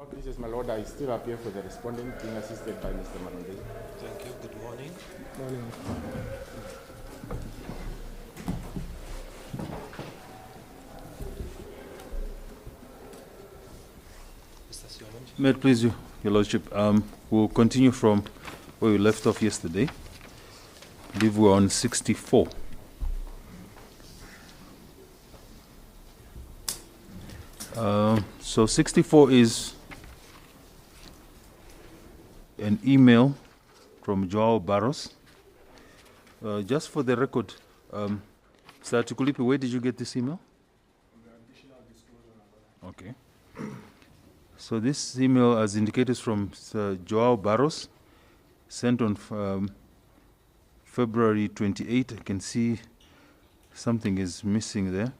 This is my lord. I still appear for the respondent, being assisted by Mr. Manonde. Thank you. Good morning. Morning. May it please you, Your Lordship. We'll continue from where we left off yesterday. I believe we're on 64. So 64 is an email from Joao Barros. Just for the record, Mr. Hatuikulipi, where did you get this email? Okay. So this email, as indicated, from Joao Barros, sent on February 28. I can see something is missing there.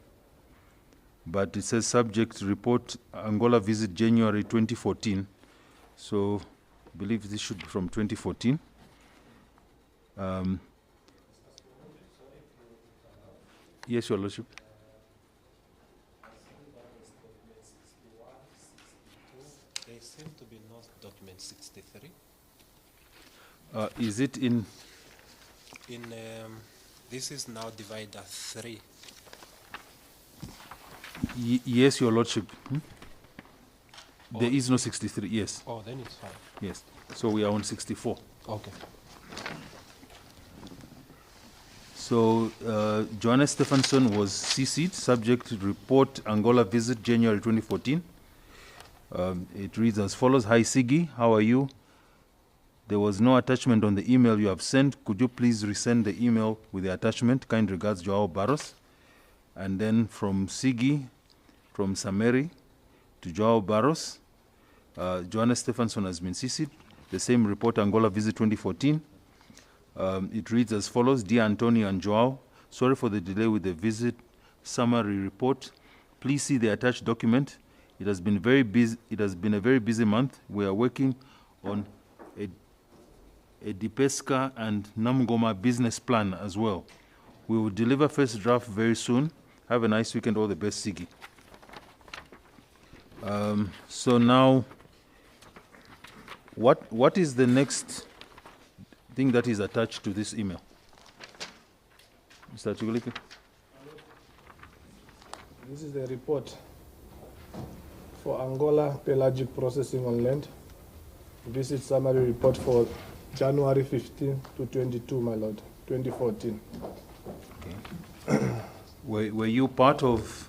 But it says subject report Angola visit January 2014. So I believe this should be from 2014. Yes, Your Lordship. They seem to be not document 63. Is it in? This is now divided as 3. Yes, Your Lordship. There is no 63, yes. Oh, then it's fine. Yes. So we are on 64. Okay. So Joanna Stephenson was CC'd, subject to report Angola visit January 2014. It reads as follows. Hi Sigi, how are you? There was no attachment on the email you have sent. Could you please resend the email with the attachment? Kind regards, Joao Barros. And then from Sigi, from Sameri to Joao Barros, Joanna Stephenson has been CC'd. The same report, Angola visit 2014. It reads as follows. Dear Antonio and Joao, sorry for the delay with the visit summary report. Please see the attached document. It has been very busy. It has been a very busy month. We are working on a Dipesca and Namgoma business plan as well. We will deliver first draft very soon. Have a nice weekend. All the best, Sigi. So now, what is the next thing that is attached to this email? Mr. Hatuikulipi? This is the report for Angola pelagic processing on land. Visit summary report for January 15 to 22, my lord, 2014. Okay. Were you part of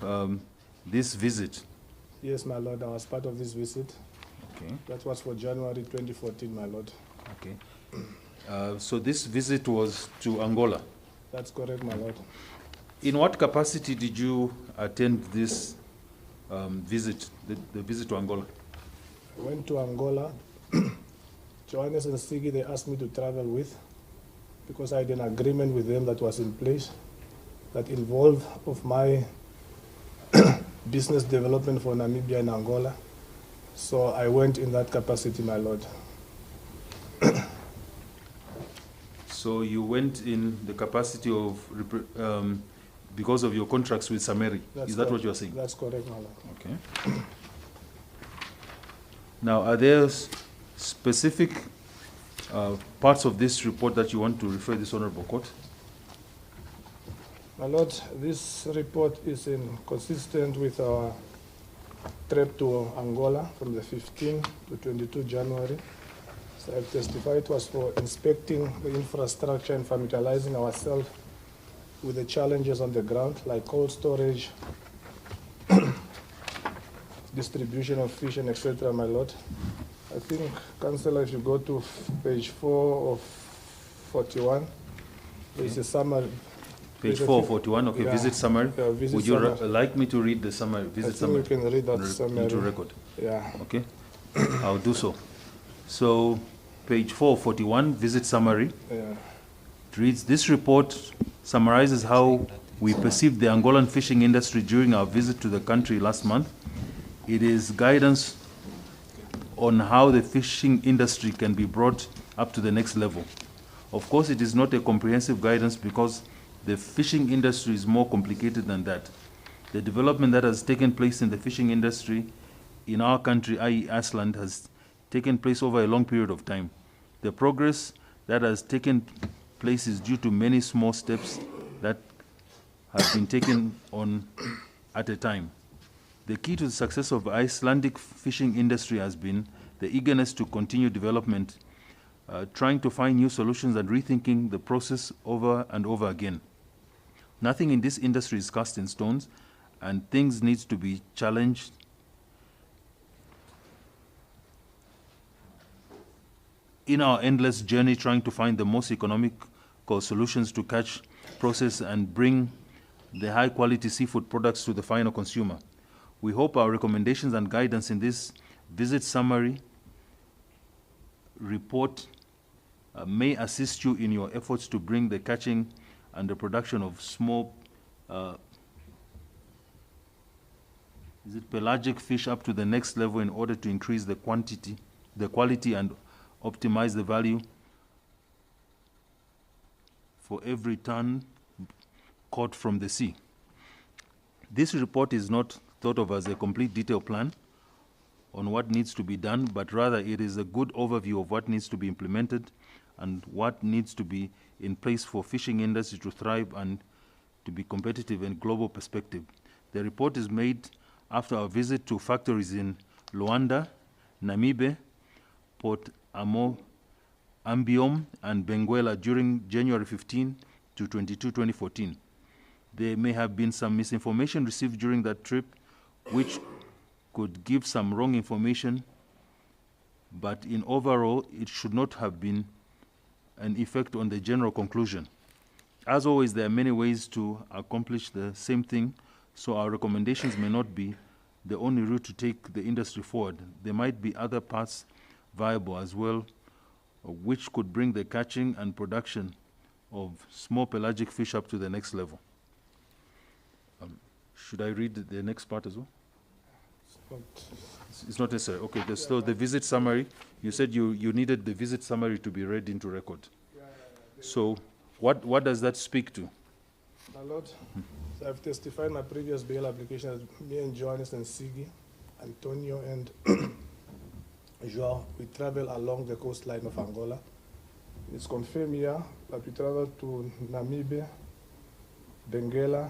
this visit? Yes, my lord, I was part of this visit. Okay. That was for January 2014, my lord. Okay. So this visit was to Angola? That's correct, my lord. In what capacity did you attend this visit, the visit to Angola? I went to Angola. Johannes and Sigi, they asked me to travel with, because I had an agreement with them that was in place that involved of my business development for Namibia and Angola. So I went in that capacity, my lord. So you went in the capacity of, because of your contracts with Sameri. Is that what you're saying? That's correct, my lord. Okay. Now, are there specific parts of this report that you want to refer this Honorable Court? My lord, this report is consistent with our trip to Angola from the 15th to 22 January. So I've testified it was for inspecting the infrastructure and familiarizing ourselves with the challenges on the ground, like cold storage, distribution of fish, and etc., my lord. I think, Councillor, if you go to page 4 of 41, there's a summary. Page 441, okay, yeah. Visit summary. Visit Would you summary. like me to read the summary, visit summary? I think you can read that summary. Into record. Yeah. Okay, I'll do so. So, page 441, visit summary. Yeah. It reads, this report summarizes how we perceived the Angolan fishing industry during our visit to the country last month. It is guidance on how the fishing industry can be brought up to the next level. Of course, it is not a comprehensive guidance because the fishing industry is more complicated than that. The development that has taken place in the fishing industry in our country, i.e. Iceland, has taken place over a long period of time. The progress that has taken place is due to many small steps that have been taken on at a time. The key to the success of the Icelandic fishing industry has been the eagerness to continue development, trying to find new solutions and rethinking the process over and over again. Nothing in this industry is cast in stones, and things need to be challenged in our endless journey trying to find the most economical solutions to catch, process, and bring the high-quality seafood products to the final consumer. We hope our recommendations and guidance in this visit summary report may assist you in your efforts to bring the catching and the production of small pelagic fish up to the next level in order to increase the quality and optimize the value for every ton caught from the sea. This report is not thought of as a complete detailed plan on what needs to be done, but rather it is a good overview of what needs to be implemented and what needs to be in place for fishing industry to thrive and to be competitive in global perspective. The report is made after our visit to factories in Luanda, Namibe, Port Ambiom, and Benguela during January 15 to 22, 2014. There may have been some misinformation received during that trip, which could give some wrong information, but in overall, it should not have been an effect on the general conclusion. As always, there are many ways to accomplish the same thing, so our recommendations may not be the only route to take the industry forward. There might be other paths viable as well, which could bring the catching and production of small pelagic fish up to the next level. Should I read the next part as well? It's not necessary. Okay, so the visit summary, you said you needed the visit summary to be read into record. So what does that speak to? My Lord, so I've testified in my previous bail application that me and Johannes and Sigi, Antonio and Joao, we travel along the coastline of Angola. It's confirmed here that we travel to Namibe, Benguela,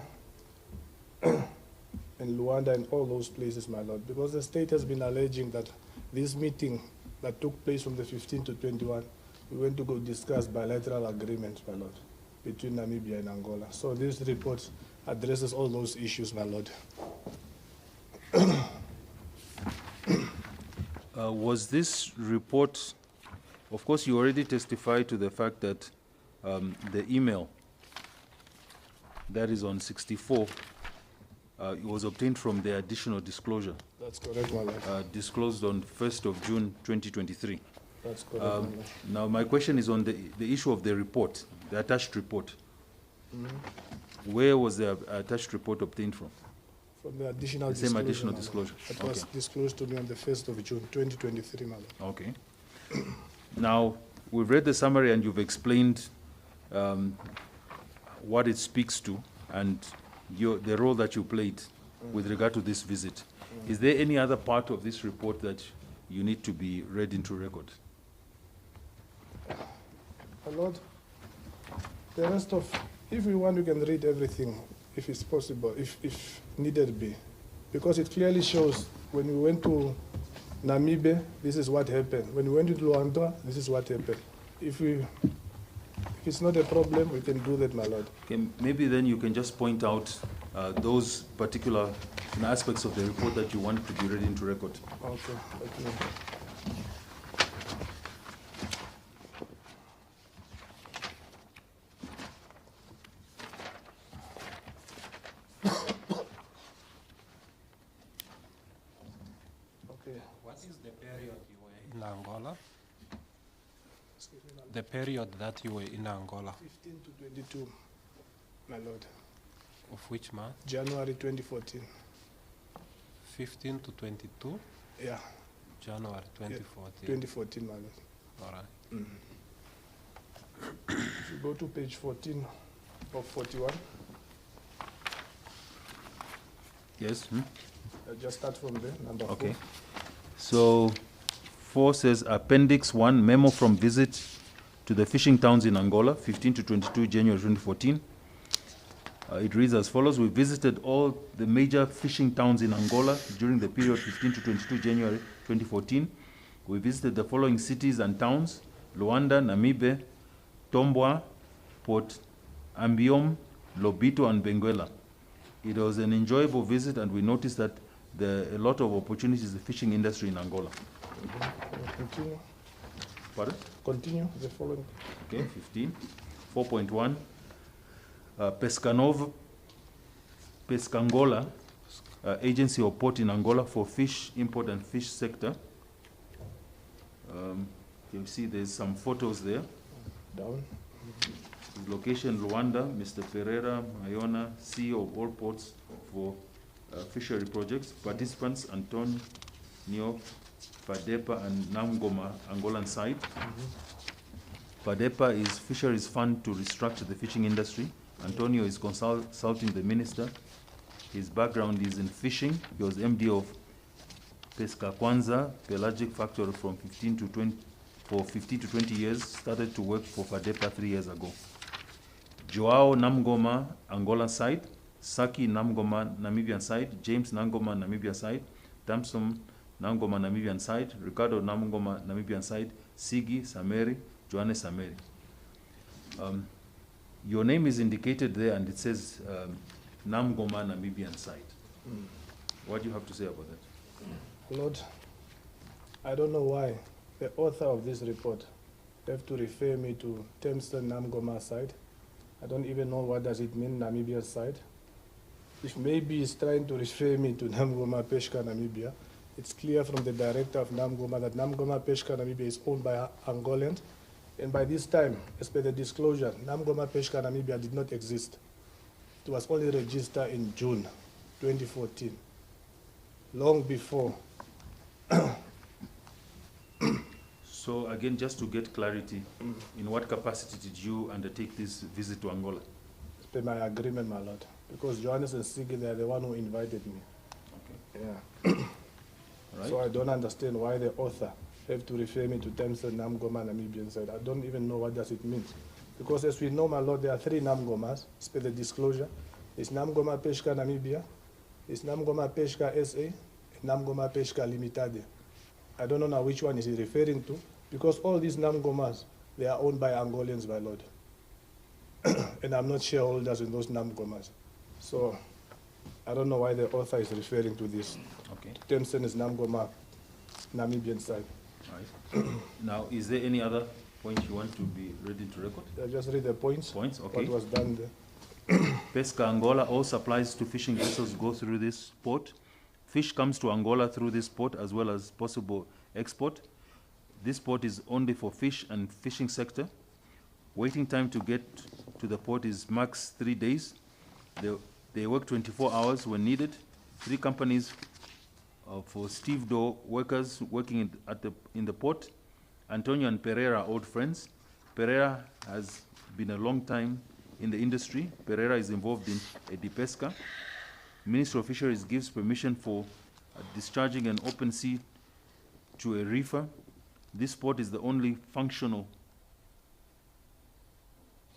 and Luanda and all those places, my Lord, because the state has been alleging that this meeting that took place from the 15th to 21, we went to go discuss bilateral agreements, my Lord, between Namibia and Angola. So this report addresses all those issues, my Lord. Was this report, of course, you already testified to the fact that the email that is on 64 it was obtained from the additional disclosure. That's correct, my Lord. Disclosed on 1st of June 2023. That's correct, my Lord. Now, my question is on the issue of the report, the attached report. Where was the attached report obtained from? From the additional The disclosure. same additional my Lord. disclosure. It was disclosed to me on the 1st of June, 2023, my Lord. Okay. Now, we've read the summary and you've explained what it speaks to and the role that you played with regard to this visit. Is there any other part of this report that you need to be read into record? My Lord, the rest of, if we want, we can read everything, if it's possible, if needed be. Because it clearly shows when we went to Namibe, this is what happened. When we went to Luanda, this is what happened. If it's not a problem, we can do that, my Lord. Okay, maybe then you can just point out those particular aspects of the report that you want to be read into record. Okay, okay. What is the period you were in Angola? The period that you were in Angola, 15 to 22, my Lord. of which month? January 2014. 15 to 22? Yeah, January 2014. 2014, my Lord. All right. If you go to page 14 of 41, Yes. Just start from there, number 4. Okay. So 4 says Appendix 1, memo from visit to the fishing towns in Angola, 15 to 22 January 2014. It reads as follows. We visited all the major fishing towns in Angola during the period 15 to 22 January 2014. We visited the following cities and towns: Luanda, Namibe, Tombwa, Port Ambiom, Lobito, and Benguela. It was an enjoyable visit, and we noticed that there are a lot of opportunities in the fishing industry in Angola. Continue. Pardon? Continue the following. Okay, 15. 4.1. Pescangola, agency or port in Angola for fish import and fish sector. You can see there's some photos there. Down. Location Luanda, Mr. Pereira Mayona, CEO of all ports for fishery projects. Participants Antonio, Fadepa, and Namgoma, Angolan side. Fadepa is Fisheries Fund to restructure the fishing industry. Antonio is consulting the minister. His background is in fishing. He was MD of Pesca Kwanza Pelagic Factory from 15 to 20 years. Started to work for Fadepa 3 years ago. Joao Namgoma, Angola side. Saki Namgoma, Namibian side. James Namgoma, Namibian side. Tamson Namgoma, Namibian side. Ricardo Namgoma, Namibian side. Sigi Sameri, Johannes Sameri. Your name is indicated there, and it says Namgoma, Namibian side. What do you have to say about that? Lord, I don't know why the author of this report have to refer me to Tamson Namgoma side. I don't even know what does it mean, Namibia side. If maybe he's trying to refer me to Namgoma Peshka Namibia, it's clear from the director of Namgoma that Namgoma Peshka Namibia is owned by Angolans. And by this time, as per the disclosure, Namgoma Peshka Namibia did not exist. It was only registered in June 2014, long before. So again, just to get clarity, in what capacity did you undertake this visit to Angola? As per my agreement, my lord, because Johannes and Sigi, they are the one who invited me. Okay. Yeah. Right. So I don't understand why the author have to refer me to Tamson Namgoma Namibian side. I don't even know what does it mean. Because as we know, my lord, there are 3 Namgomas, as per the disclosure. It's Namgoma Peshka Namibia, it's Namgoma Peshka SA, and Namgoma Peshka Limited. I don't know now which one is he referring to, because all these Namgomas, they are owned by Angolians, my lord. And I'm not shareholders in those Namgomas. So I don't know why the author is referring to this. Okay. Tamson is Namgoma Namibian side. Right. Now, is there any other point you want to be ready to record? I just read the points. Points, okay. What was done there. Pesca Angola, all supplies to fishing vessels go through this port. Fish comes to Angola through this port as well as possible export. This port is only for fish and fishing sector. Waiting time to get to the port is max 3 days. They work 24 hours when needed. 3 companies for stevedore workers working in the port. Antonio and Pereira are old friends. Pereira has been a long time in the industry. Pereira is involved in Edipesca. Ministry of Fisheries gives permission for discharging an open sea to a reefer. This port is the only functional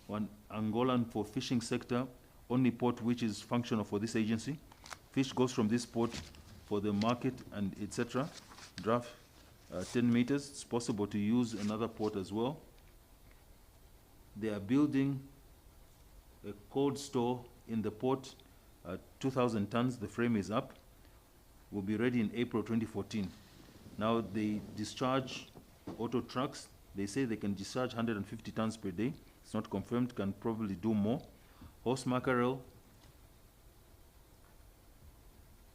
one Angolan for fishing sector, only port which is functional for this agency. Fish goes from this port for the market and etc. Draft 10 meters. It's possible to use another port as well. They are building a cold store in the port, 2,000 tons. The frame is up. Will be ready in April 2014. Now they discharge auto trucks. They say they can discharge 150 tons per day. It's not confirmed, can probably do more. Horse mackerel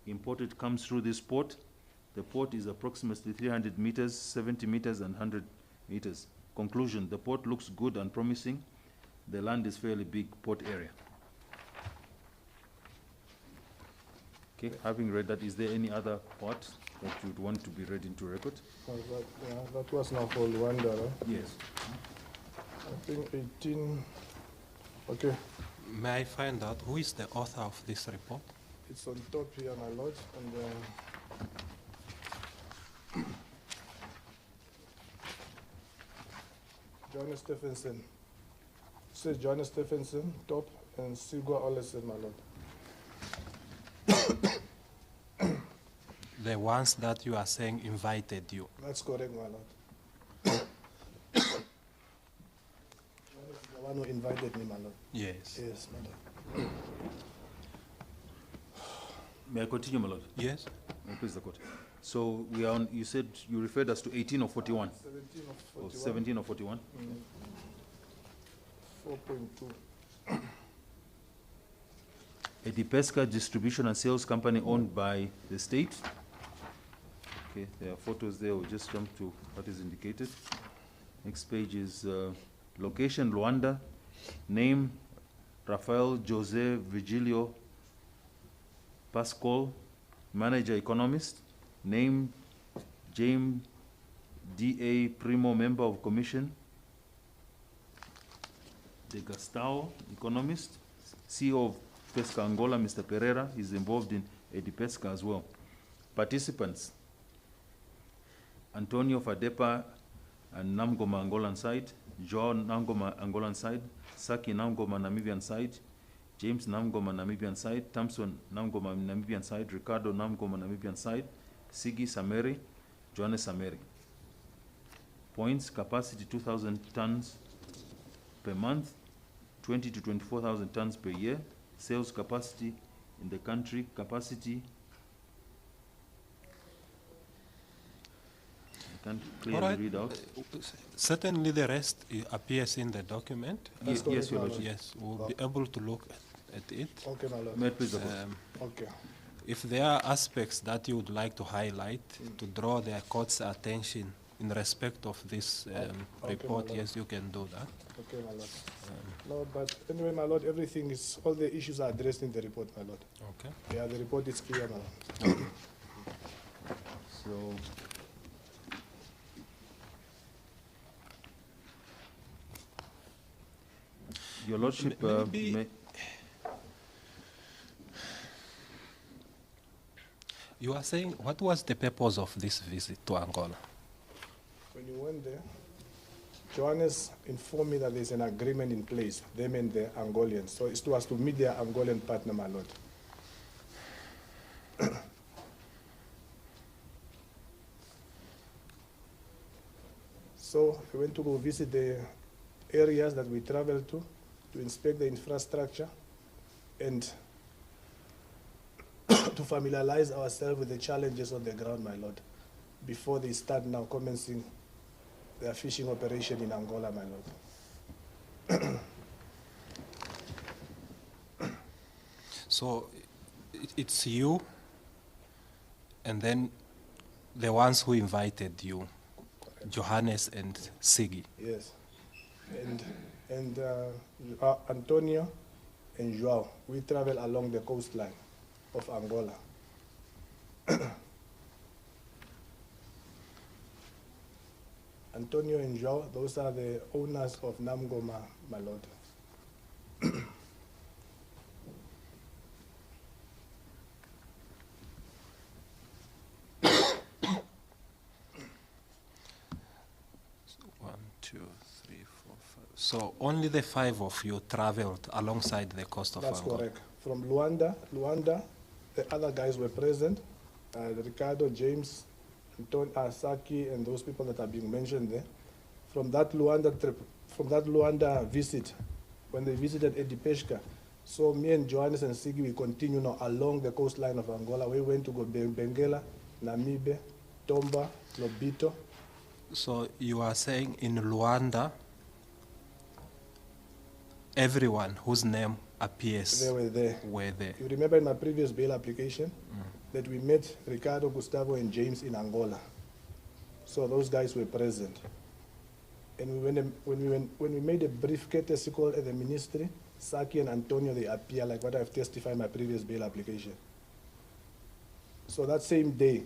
imported comes through this port. The port is approximately 300 meters, 70 meters, and 100 meters. Conclusion, the port looks good and promising. The land is fairly big port area. Okay, having read that, is there any other part that you'd want to be read into record? That was now for Luanda, right? Yes. I think 18. Okay. May I find out who is the author of this report? It's on top here, my lord. And Johannes Stephenson. It says Johannes Stephenson, top, and Sigua Olesen, my lord. The ones that you are saying invited you. That's correct, my lord. Johannes is the one who invited me, my lord. Yes. Yes, my lord. May I continue, my lord? Yes. May I please the court. So we are on, you said you referred us to 18 or 41? 17 of 41. Or 17 or 41? 4.2. A Pesca distribution and sales company owned by the state. Okay, there are photos there. We'll just jump to what is indicated. Next page is location Luanda, name Rafael Jose Virgilio Pascal, manager economist, name James D.A. Primo, member of commission, De Gastao, economist, CEO of Pesca Angola, Mr. Pereira, is involved in Pesca as well. Participants, Antonio Fadepa and Namgoma Angolan side, João Namgoma Angolan side, Saki Namgoma Namibian side, James Namgoma Namibian side, Tamson Namgoma Namibian side, Ricardo Namgoma Namibian side, Sigi Sameri, Johannes Sameri. Points, capacity 2,000 tons per month, 20 to 24,000 tons per year. Sales capacity in the country, capacity, I can't clearly read out. Certainly the rest appears in the document. Yes, Your Lordship. Yes, we'll be able to look at it. Okay, my lord. May I please the court? Okay. If there are aspects that you would like to highlight to draw the court's attention in respect of this report, my lord. yes, you can do that. Okay, my lord. No, but anyway, my lord, everything is, all the issues are addressed in the report, my lord. Okay. Yeah, the report is clear, my lord. So, Your Lordship, Maybe- You are saying, what was the purpose of this visit to Angola? When you went there, Johannes informed me that there's an agreement in place, them and the Angolians. So it was to meet their Angolan partner, my lord. So we went to go visit the areas that we traveled to inspect the infrastructure, and to familiarize ourselves with the challenges on the ground, my lord, before they start now commencing their fishing operation in Angola, my lord. So it's you and then the ones who invited you, Johannes and Sigi. Yes. And Antonio and Joao, we travel along the coastline of Angola. Antonio and Joao, those are the owners of Namgoma, my lord. One, two, three, four, five. So only the five of you traveled alongside the coast of That's Angola. correct. From Luanda, the other guys were present. Ricardo, James, Saki, and those people that are being mentioned there. From that Luanda trip, from that Luanda visit, when they visited Edipeshka, so me and Johannes and Sigi, we continue now along the coastline of Angola. We went to go Benguela, Namibe, Tomba, Lobito. So you are saying in Luanda, everyone whose name appears They were there. were there. You remember in my previous bail application that we met Ricardo, Gustavo, and James in Angola. So those guys were present. And when we made a brief courtesy call at the ministry, Saki and Antonio, they appear like what I've testified in my previous bail application. So that same day,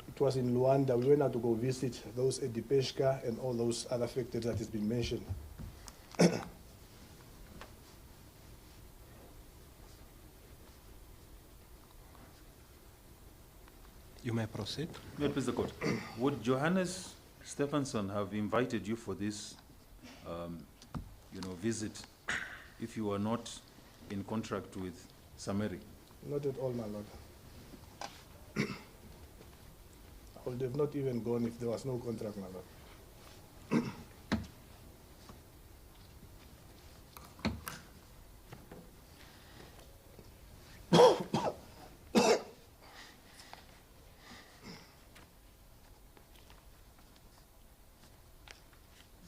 it was in Luanda, we went out to go visit those Edipeshka and all those other factories that has been mentioned. You may proceed. May it please the court. Would Johannes Stephenson have invited you for this, visit if you were not in contract with Sameri? Not at all, my lord. I would have not even gone if there was no contract, my lord.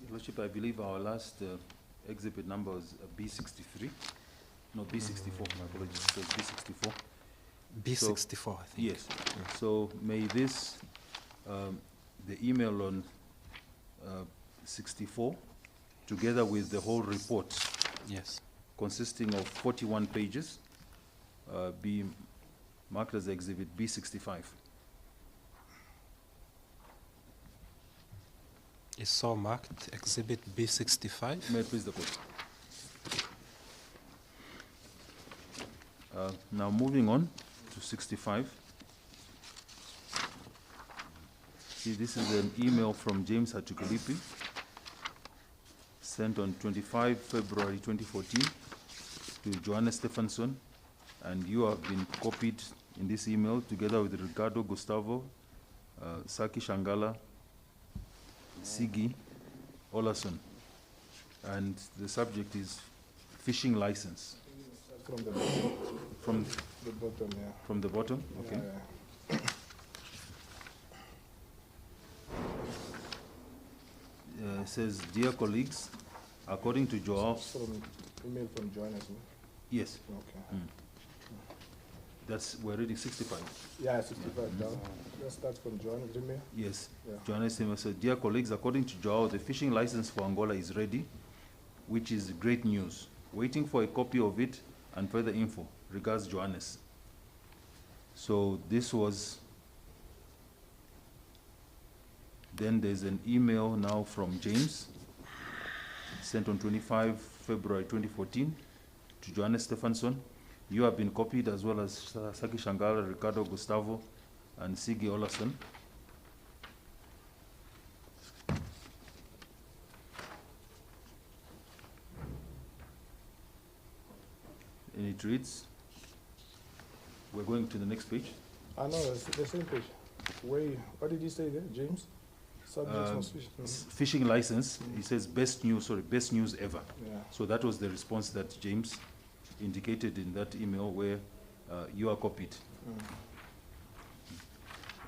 Your Lordship, I believe our last exhibit number was B63. No, B64, my apologies, it was B64. B64, I think. Yes. So may this, the email on 64, together with the whole report, Yes. consisting of 41 pages, be marked as exhibit B65. Is so marked, exhibit B65. May it please the court. Now moving on to 65. See, this is an email from James Hatuikulipi, sent on 25 February 2014 to Johannes Stephenson, and you have been copied in this email together with Ricardo Gustavo, Saki Shangala, Sigi Olason, and the subject is fishing license. From the bottom. From The bottom, yeah. from the bottom, okay. It says, dear colleagues, according to Joao, From email from Johannes, no? yes, Okay. we're reading 65. Yeah, 65 down. Let's start from Johannes email. Yes, Yeah. Johannes said, dear colleagues, according to Joao, the fishing license for Angola is ready, which is great news. Waiting for a copy of it and further info. Regards, Johannes. So this was, then there's an email now from James, sent on 25 February 2014 to Johannes Stephenson. You have been copied, as well as Saki Shangala, Ricardo Gustavo, and Sigi Olason. And it reads, we're going to the next page. I know, it's the same page. What did he say there, James? Subjects must fish. Fishing license, he says best news ever. Yeah. So that was the response that James indicated in that email where you are copied.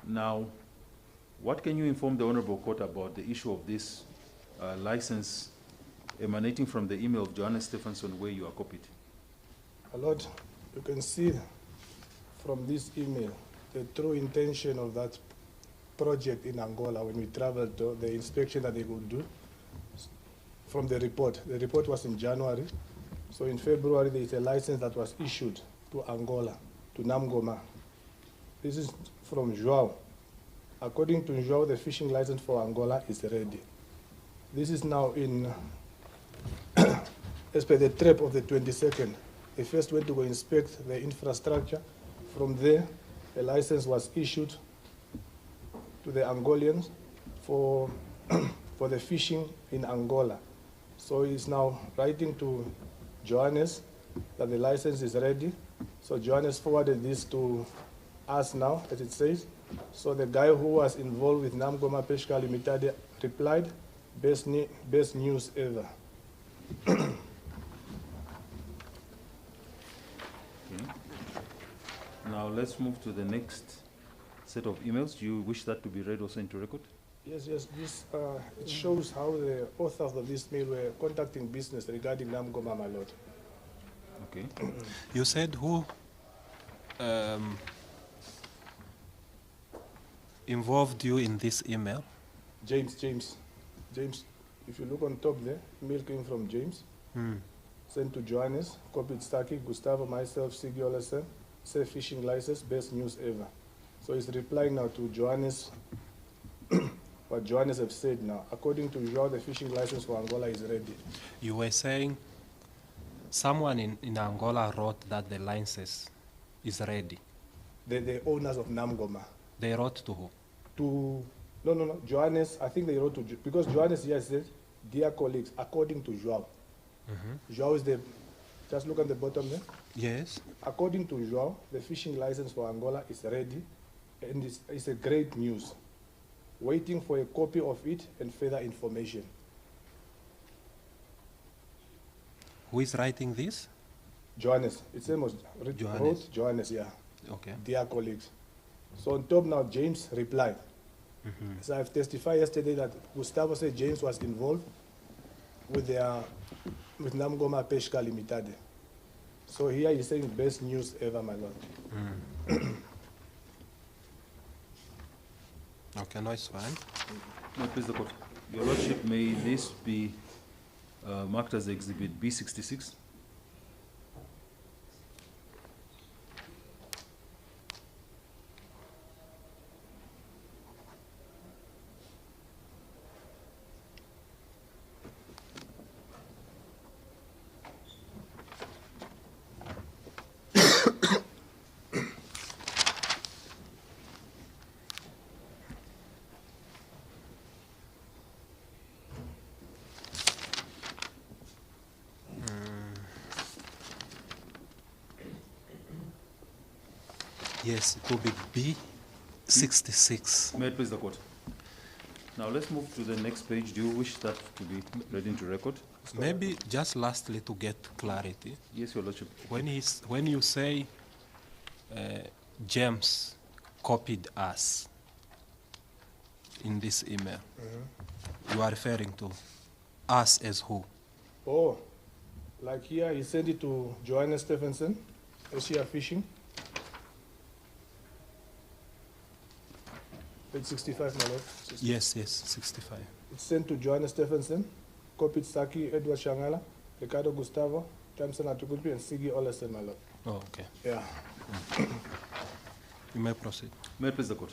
Now, what can you inform the Honorable Court about the issue of this license emanating from the email of Johannes Stephenson where you are copied? A lot, you can see from this email the true intention of that project in Angola when we traveled to the inspection that they would do from the report. The report was in January. So in February, there is a license that was issued to Angola, to Namgoma. This is from Joao. According to Joao, the fishing license for Angola is ready. This is now in, as per the trip of the 22nd. They first went to go inspect the infrastructure. From there, a license was issued to the Angolians for, for the fishing in Angola. So he's now writing to Johannes that the license is ready. So Johannes forwarded this to us now, as it says. So the guy who was involved with Namgoma Pesca Limited replied, best news ever. Okay. Now let's move to the next set of emails. Do you wish that to be read also into record? Yes, this it shows how the authors of this mail were contacting business regarding Namgoma, my lord. Okay. You said who involved you in this email? James. If you look on top there, mail came from James, sent to Johannes, copied Staki, Gustavo, myself, Sigi Olason, say fishing license, best news ever. So he's replying now to Johannes, what Johannes have said now. According to Joao, the fishing license for Angola is ready. You were saying someone in Angola wrote that the license is ready. The owners of Namgoma. They wrote to who? No. Johannes, I think they wrote to, because Johannes here said, dear colleagues, according to Joao. Joao is the, just look at the bottom there. Yes. According to Joao, the fishing license for Angola is ready, and it's a great news. Waiting for a copy of it and further information. Who is writing this? Johannes, it's almost Johannes. wrote Johannes, yeah. Okay. Dear colleagues. So on top now, James replied. So I've testified yesterday that Gustavo said James was involved with Namgoma Peshka Limited. So here he's saying best news ever, my lord. Okay, no, it's fine. No, please the court. Your Lordship, may this be marked as Exhibit B66? Yes, it will be B66. May it please the court. Now let's move to the next page. Do you wish that to be read into record? Maybe just lastly to get clarity. Yes, Your Lordship. When you say James copied us in this email, you are referring to us as who? Oh, like here he sent it to Joanna Stephenson, Asia Fishing. Page 65, my lord. 65. Yes, 65. It's sent to Joanna Stephenson, copied Saki, Edward Shangala, Ricardo Gustavo, Tamson Hatuikulipi, and Sigi Olesen, my lord. Oh, okay. Yeah. You may proceed. May it please the court.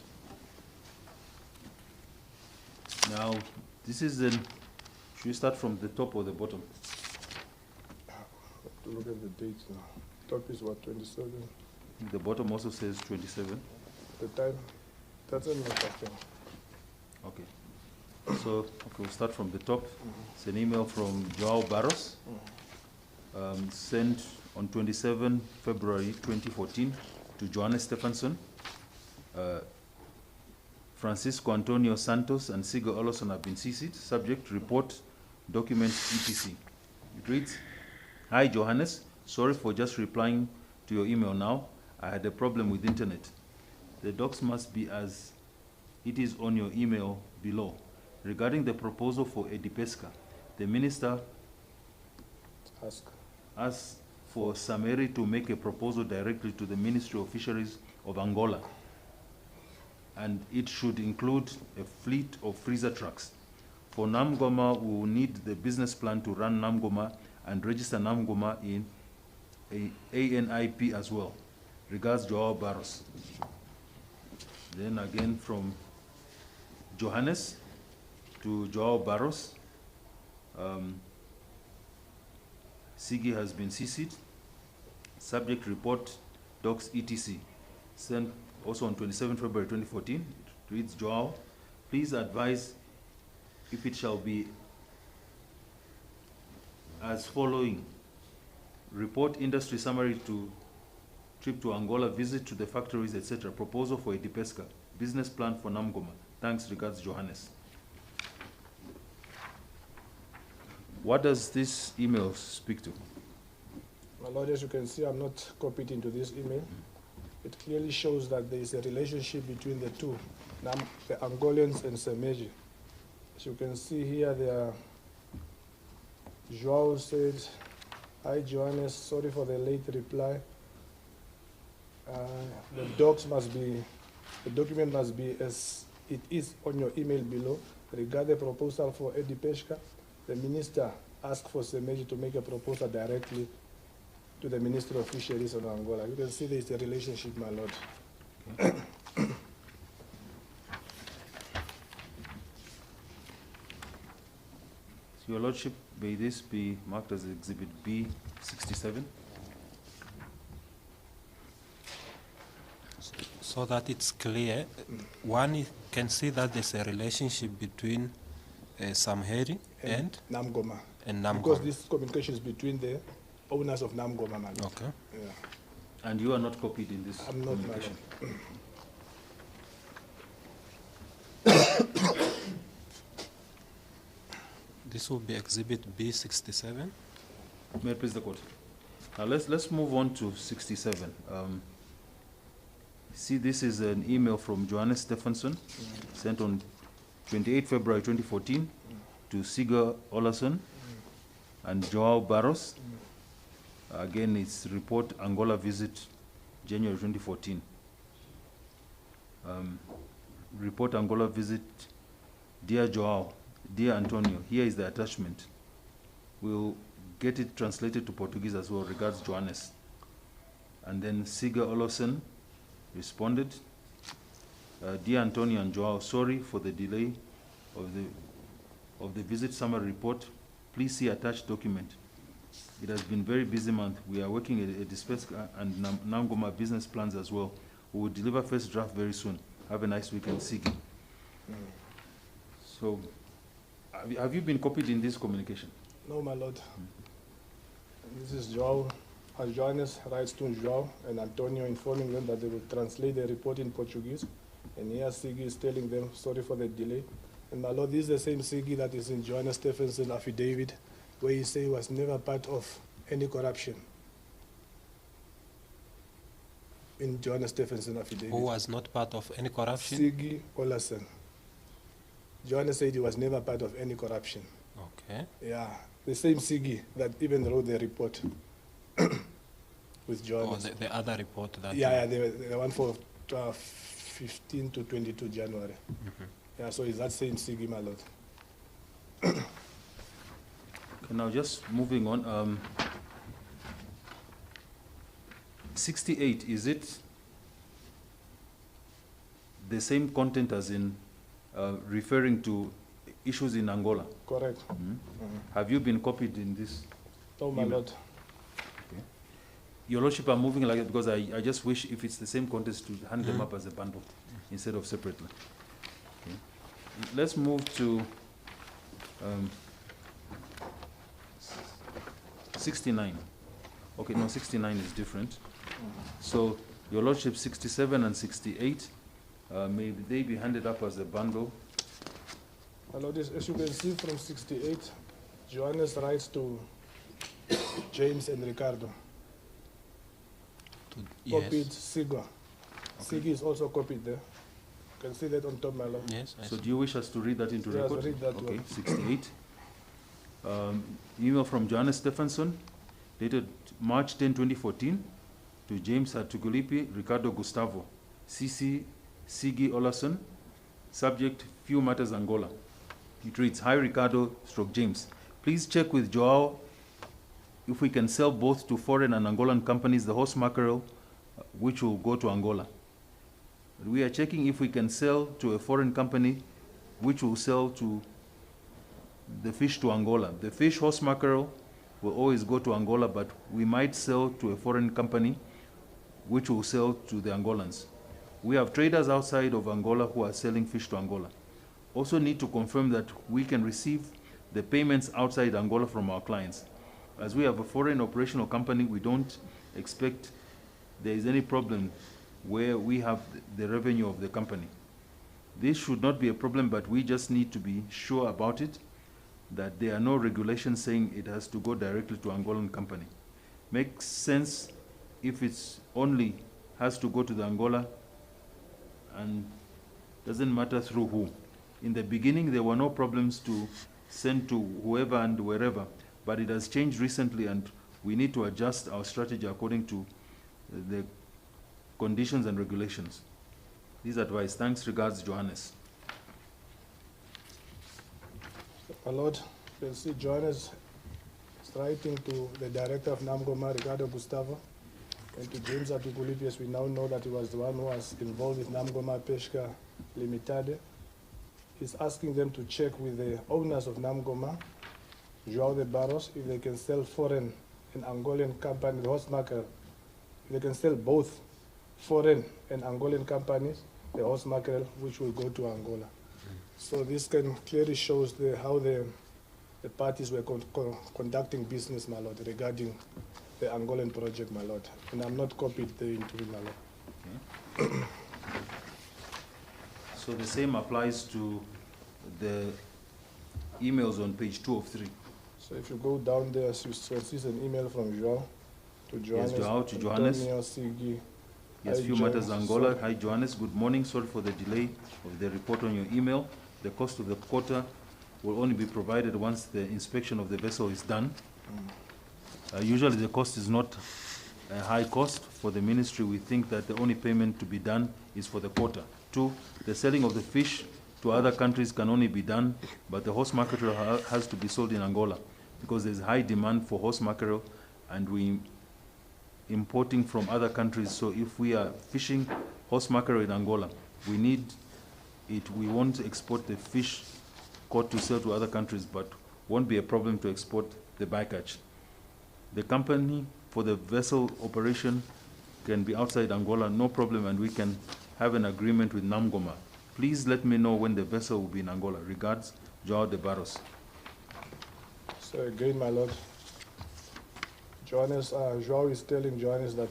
Now, this is the, should we start from the top or the bottom? To look at the dates now. Top is what, 27? The bottom also says 27. The time, that's a note. Okay. So, okay, we'll start from the top. It's an email from Joao Barros, sent on 27 February 2014 to Johannes Stephenson. Francisco Antonio Santos and Sigo Olson have been CC'd. Subject, report, documents, etc. It reads, Hi Johannes, sorry for just replying to your email now. I had a problem with internet. The docs must be as it is on your email below. Regarding the proposal for Edipesca, the minister asked for Sameri to make a proposal directly to the Ministry of Fisheries of Angola, and it should include a fleet of freezer trucks. For Namgoma, we will need the business plan to run Namgoma and register Namgoma in a ANIP as well. Regards, Joao Barros. Then again from Johannes to Joao Barros. Sigi has been CC'd. Subject, report, docs, etc. Sent also on 27 February 2014. It reads, Joao, please advise if it shall be as following. Report industry summary to trip to Angola, visit to the factories, etc. Proposal for Edipesca. Business plan for Namgoma. Thanks, regards, Johannes. What does this email speak to? My lord, as you can see, I'm not copied into this email. It clearly shows that there is a relationship between the two, the Angolans and Semeji. As you can see here, Joao said, Hi Johannes, sorry for the late reply. The document must be as it is on your email below. Regarding the proposal for Edipesca, the minister asked for Semeji to make a proposal directly to the Ministry of Fisheries of Angola. You can see there is a relationship, my lord. Okay. So, Your Lordship, may this be marked as Exhibit B67? So that it's clear, one can see that there's a relationship between Samheri and Namgoma. Namgoma. Because this communication is between the owners of Namgoma, my lord. Okay. Yeah. And you are not copied in this I'm not, my communication? lord. This will be Exhibit B67. May I please the court? Now let's move on to 67. See, this is an email from Johannes Stephenson, sent on 28 February 2014 to Siga Olason and Joao Barros. Again, it's report Angola visit January 2014. Report Angola visit, dear Joao, dear Antonio, here is the attachment. We'll get it translated to Portuguese as well, regards Johannes. And then Siga Olason responded, dear Antonio and Joao, sorry for the delay of the visit summary report. Please see attached document. It has been very busy month. We are working at a dispersed and Namgoma business plans as well. We will deliver first draft very soon. Have a nice weekend, Sigi. So, have you been copied in this communication? No, my lord. This is Joao. Johannes writes to Joao and Antonio informing them that they will translate the report in Portuguese. And here Sigi is telling them, sorry for the delay. And my lord, this is the same Sigi that is in Johannes Stephenson's affidavit, where he says he was never part of any corruption. In Johannes Stephenson's affidavit. Who was not part of any corruption? Sigi Olason. Johannes said he was never part of any corruption. Okay. Yeah, the same Sigi that even wrote the report with Johannes. Or the other report that... Yeah, the one for 15 to 22 January. Yeah, so it's that same Sigi, my lord. Okay, now just moving on. 68, is it the same content as in referring to issues in Angola? Correct. Have you been copied in this? Oh, my email? lord. Okay. Your Lordship, I'm moving like it because I just wish if it's the same content to hand them up as a bundle instead of separately. Okay. Let's move to 69. Okay, no, 69 is different. So, Your Lordship, 67 and 68, may they be handed up as a bundle? My lord, as you can see from 68, Johannes writes to James and Ricardo. Copied Siga. Sigi is also copied there. You can see that on top, my lord. Yes. I So see. do you wish us to read that into Yes, record? read that okay, one. 68. Email from Johannes Stephenson, dated March 10, 2014, to James Hatuikulipi, Ricardo Gustavo, CC Sigi Olason, subject, few matters Angola. It reads, hi Ricardo / James. Please check with Joao if we can sell both to foreign and Angolan companies the horse mackerel, which will go to Angola. We are checking if we can sell to a foreign company, which will sell to the fish to Angola. The fish, horse mackerel, will always go to Angola, but we might sell to a foreign company, which will sell to the Angolans. We have traders outside of Angola who are selling fish to Angola. Also need to confirm that we can receive the payments outside Angola from our clients. As we have a foreign operational company, we don't expect there is any problem where we have the revenue of the company. This should not be a problem, but we just need to be sure about it, that there are no regulations saying it has to go directly to Angolan company. Makes sense if it's only has to go to the Angola and doesn't matter through who. In the beginning, there were no problems to send to whoever and wherever, but it has changed recently and we need to adjust our strategy according to the conditions and regulations. This advice. Thanks, regards, Johannes. My lord, you can see Johannes is writing to the director of Namgoma, Ricardo Gustavo, and to James Hatuikulipi, as we now know that he was the one who was involved with Namgoma Pesca Limited. He's asking them to check with the owners of Namgoma, Joao de Barros, if they can sell foreign and Angolan company, the horse mackerel, if they can sell both foreign and Angolan companies, the horse mackerel, which will go to Angola. So this can clearly shows how the parties were conducting business, my lord, regarding the Angolan project, my lord. And I'm not copied into it, my lord. Okay. So the same applies to the emails on page 2 of 3. So if you go down there, you see an email from João to Johannes. Yes, João to Johannes. Antonio, Sigi. Yes, Hi, few João. matters Angola. So- Hi, Johannes. Good morning. Sorry for the delay of the report on your email. The cost of the quota will only be provided once the inspection of the vessel is done. Usually the cost is not a high cost. For the ministry, we think that the only payment to be done is for the quota. 2, the selling of the fish to other countries can only be done, but the horse mackerel has to be sold in Angola because there's high demand for horse mackerel and we importing from other countries. So if we are fishing horse mackerel in Angola, we need it. We won't export the fish caught to sell to other countries, but won't be a problem to export the bycatch. The company for the vessel operation can be outside Angola, no problem, and we can have an agreement with Namgoma. Please let me know when the vessel will be in Angola. Regards, João de Barros. So again, my lord, João is telling Johannes that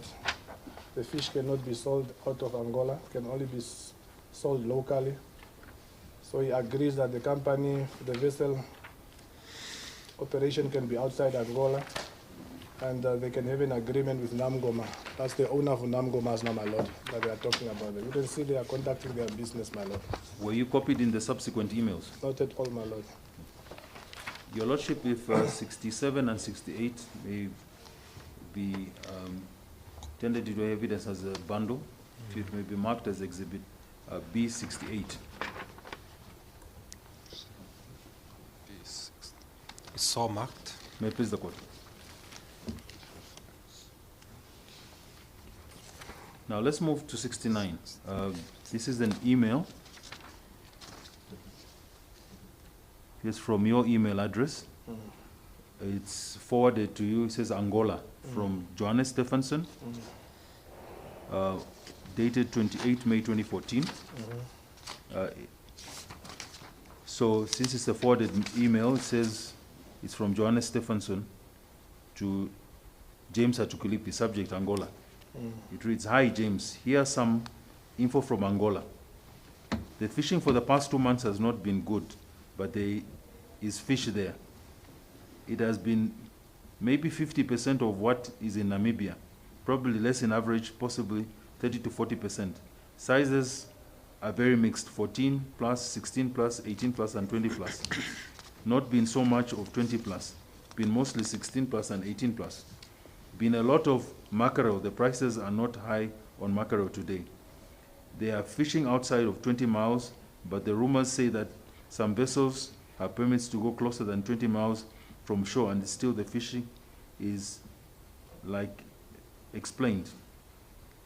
the fish cannot be sold out of Angola, can only be sold locally. So he agrees that the company, the vessel operation can be outside Angola, and they can have an agreement with Namgoma. That's the owner of Namgoma's now, my lord, that they are talking about. You can see they are conducting their business, my lord. Were you copied in the subsequent emails? Not at all, my lord. Your Lordship, if 67 and 68 may be tended into evidence as a bundle, if it may be marked as Exhibit B68. It's so marked. May I please the court? Now let's move to 69. This is an email. It's from your email address. It's forwarded to you. It says Angola from Johannes Stephenson, dated 28 May 2014. So since it's a forwarded email, it says it's from Johannes Stephenson to James Hatuikulipi, subject Angola. It reads, "Hi James, here's some info from Angola. The fishing for the past 2 months has not been good, but there is fish there. It has been maybe 50% of what is in Namibia, probably less in average, possibly 30 to 40%. Sizes are very mixed, 14 plus, 16 plus, 18 plus, and 20 plus. Not been so much of 20 plus, been mostly 16 plus and 18 plus. Been a lot of mackerel. The prices are not high on mackerel today. They are fishing outside of 20 miles, but the rumors say that some vessels have permits to go closer than 20 miles from shore, and still the fishing is like explained.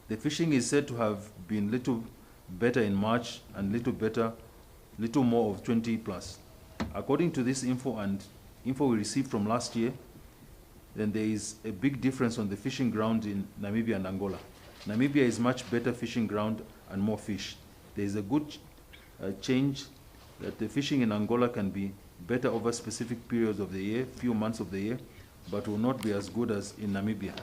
The fishing is said to have been little better in March and little more of 20 plus. According to this info and info we received from last year, then there is a big difference on the fishing ground in Namibia and Angola. Namibia is much better fishing ground and more fish. There is a good change that the fishing in Angola can be better over specific periods of the year, few months of the year, but will not be as good as in Namibia.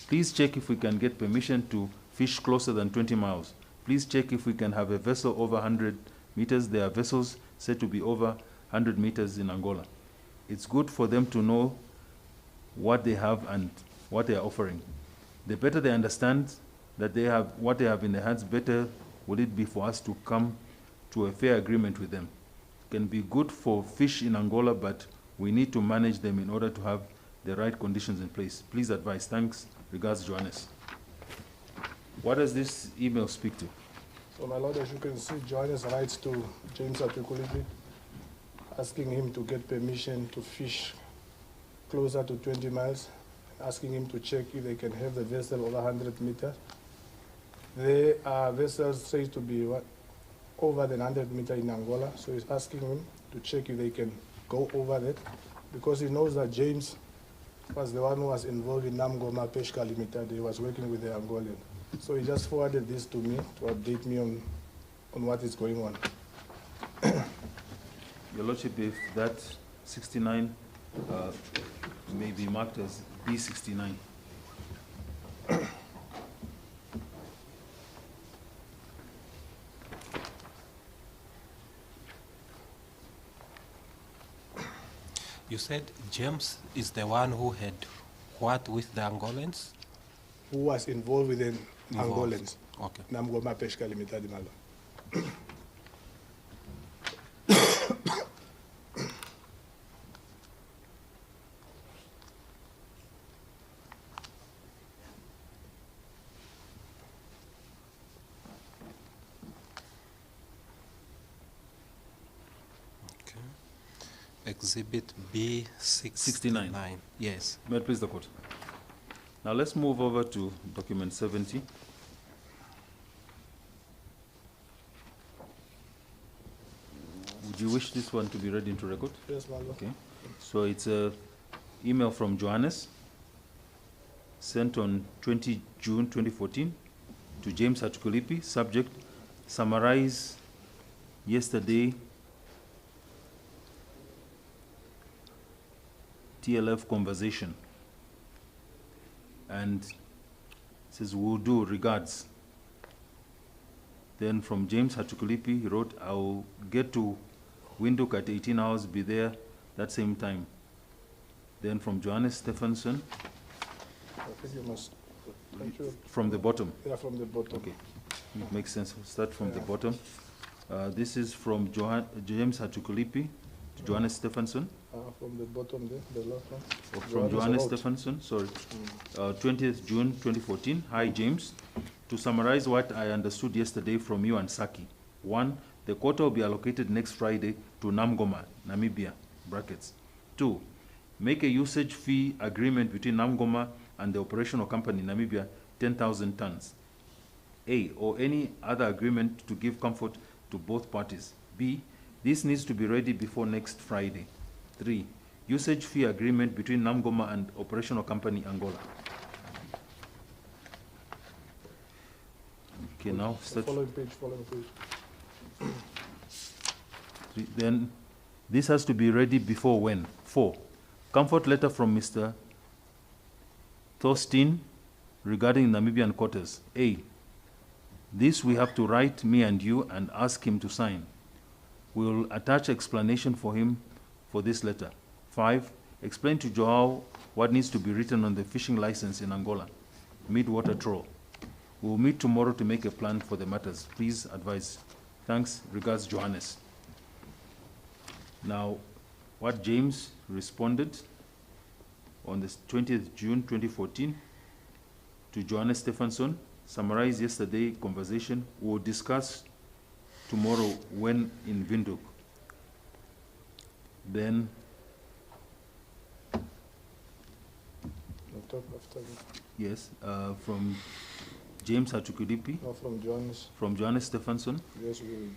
Please check if we can get permission to fish closer than 20 miles. Please check if we can have a vessel over 100 meters. There are vessels said to be over 100 meters in Angola. It's good for them to know what they have and what they are offering. The better they understand that they have what they have in their hands, better will it be for us to come to a fair agreement with them. It can be good for fish in Angola, but we need to manage them in order to have the right conditions in place. Please advise. Thanks. Regards, Johannes. What does this email speak to? So, my lord, as you can see, Johannes writes to James Hatuikulipi, asking him to get permission to fish closer to 20 miles, asking him to check if they can have the vessel over 100 meters. There are vessels said to be over than 100 meters in Angola, so he's asking him to check if they can go over that, because he knows that James was the one who was involved in Namgoma Peshka Limited. He was working with the Angolan. So he just forwarded this to me to update me on what is going on. Your Lordship, if that 69 may be marked as B69. You said James is the one who had what with the Angolans? Who was involved with the Involved. Angolans. Okay. Namgoma Peshka Limited. Exhibit B69. Yes. May it please the court. Now let's move over to document 70. Would you wish this one to be read into record? Yes, my lord. Okay. So it's a email from Johannes sent on 20 June 2014 to James Hatuikulipi. Subject: summarize yesterday TLF conversation. And it says, will do, regards. Then from James Hatuikulipi, he wrote, I'll get to Windhoek at 18 hours, be there that same time. Then from Johannes Stephenson, I think you must. Thank you. from the bottom. Yeah, from the bottom. Okay, it makes sense. We'll start from the bottom. This is from James Hatuikulipi to Johannes Stephenson. From the bottom there, the last one. From Johannes Stephenson, sorry. 20th June 2014. Hi, James. To summarize what I understood yesterday from you and Saki. 1. The quota will be allocated next Friday to Namgoma, Namibia, brackets. 2. Make a usage fee agreement between Namgoma and the operational company, Namibia, 10,000 tons. A. Or any other agreement to give comfort to both parties. B. This needs to be ready before next Friday. 3. Usage fee agreement between Namgoma and operational company Angola. Okay, now start. Following page. Then this has to be ready before when? 4. Comfort letter from Mr. Thorstein regarding Namibian quotas. A. This we have to write, me and you, and ask him to sign. We will attach explanation for him for this letter. 5. Explain to Joao what needs to be written on the fishing license in Angola. Mid-water troll. We will meet tomorrow to make a plan for the matters. Please advise. Thanks. Regards, Johannes. Now, what James responded on the 20th June 2014 to Johannes Stephenson, summarize yesterday conversation. We will discuss tomorrow when in Windhoek. Then After yes, from James Hatuikulipi, no, from Johannes. from Johannes Stephenson, Yes, we will.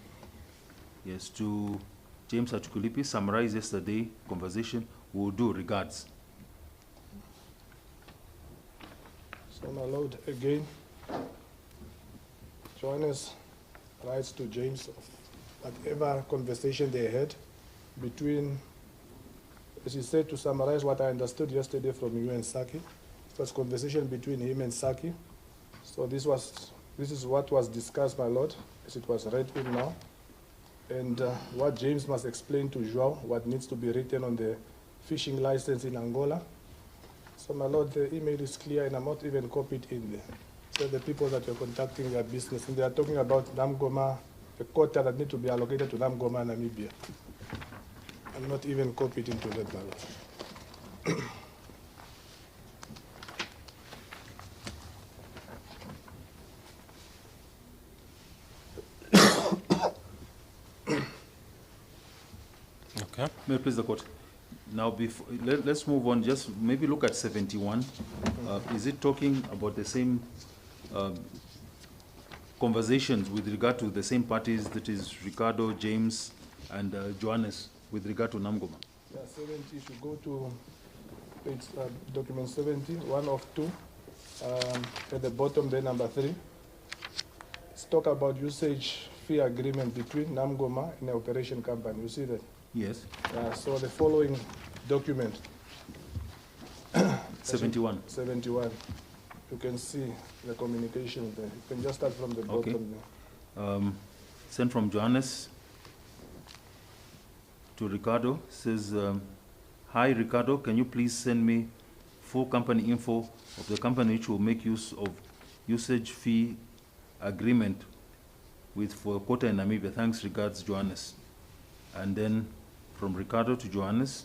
yes, to James Hatuikulipi, summarize yesterday conversation. We will do, regards. So, my lord, again, Johannes writes to James of whatever conversation they had between, as he said, to summarize what I understood yesterday from you and Saki. It was conversation between him and Saki. So this is what was discussed, my lord, as it was read in now. And what James must explain to Joao, what needs to be written on the fishing license in Angola. So, my lord, the email is clear, and I'm not even copied in there. So the people that you're contacting their business, and they are talking about Namgoma, the quota that need to be allocated to Namgoma, Namibia. I'm not even copied into that, my lord. Okay. May I please the court? Now, before, let's move on. Just maybe look at 71. Is it talking about the same conversations with regard to the same parties, that is Ricardo, James, and Johannes, with regard to Namgoma? Yeah, 70, if you go to It's document 70, 1 of 2. At the bottom, there, number 3. Let's talk about usage fee agreement between Namgoma and the operation company. You see that? Yes. So the following document, 71. 71. You can see the communication there. You can just start from the Okay. bottom there. Sent from Johannes to Ricardo. Says, hi Ricardo, can you please send me full company info of the company which will make use of usage fee agreement with for quota in Namibia. Thanks, regards, Johannes. And then from Ricardo to Johannes.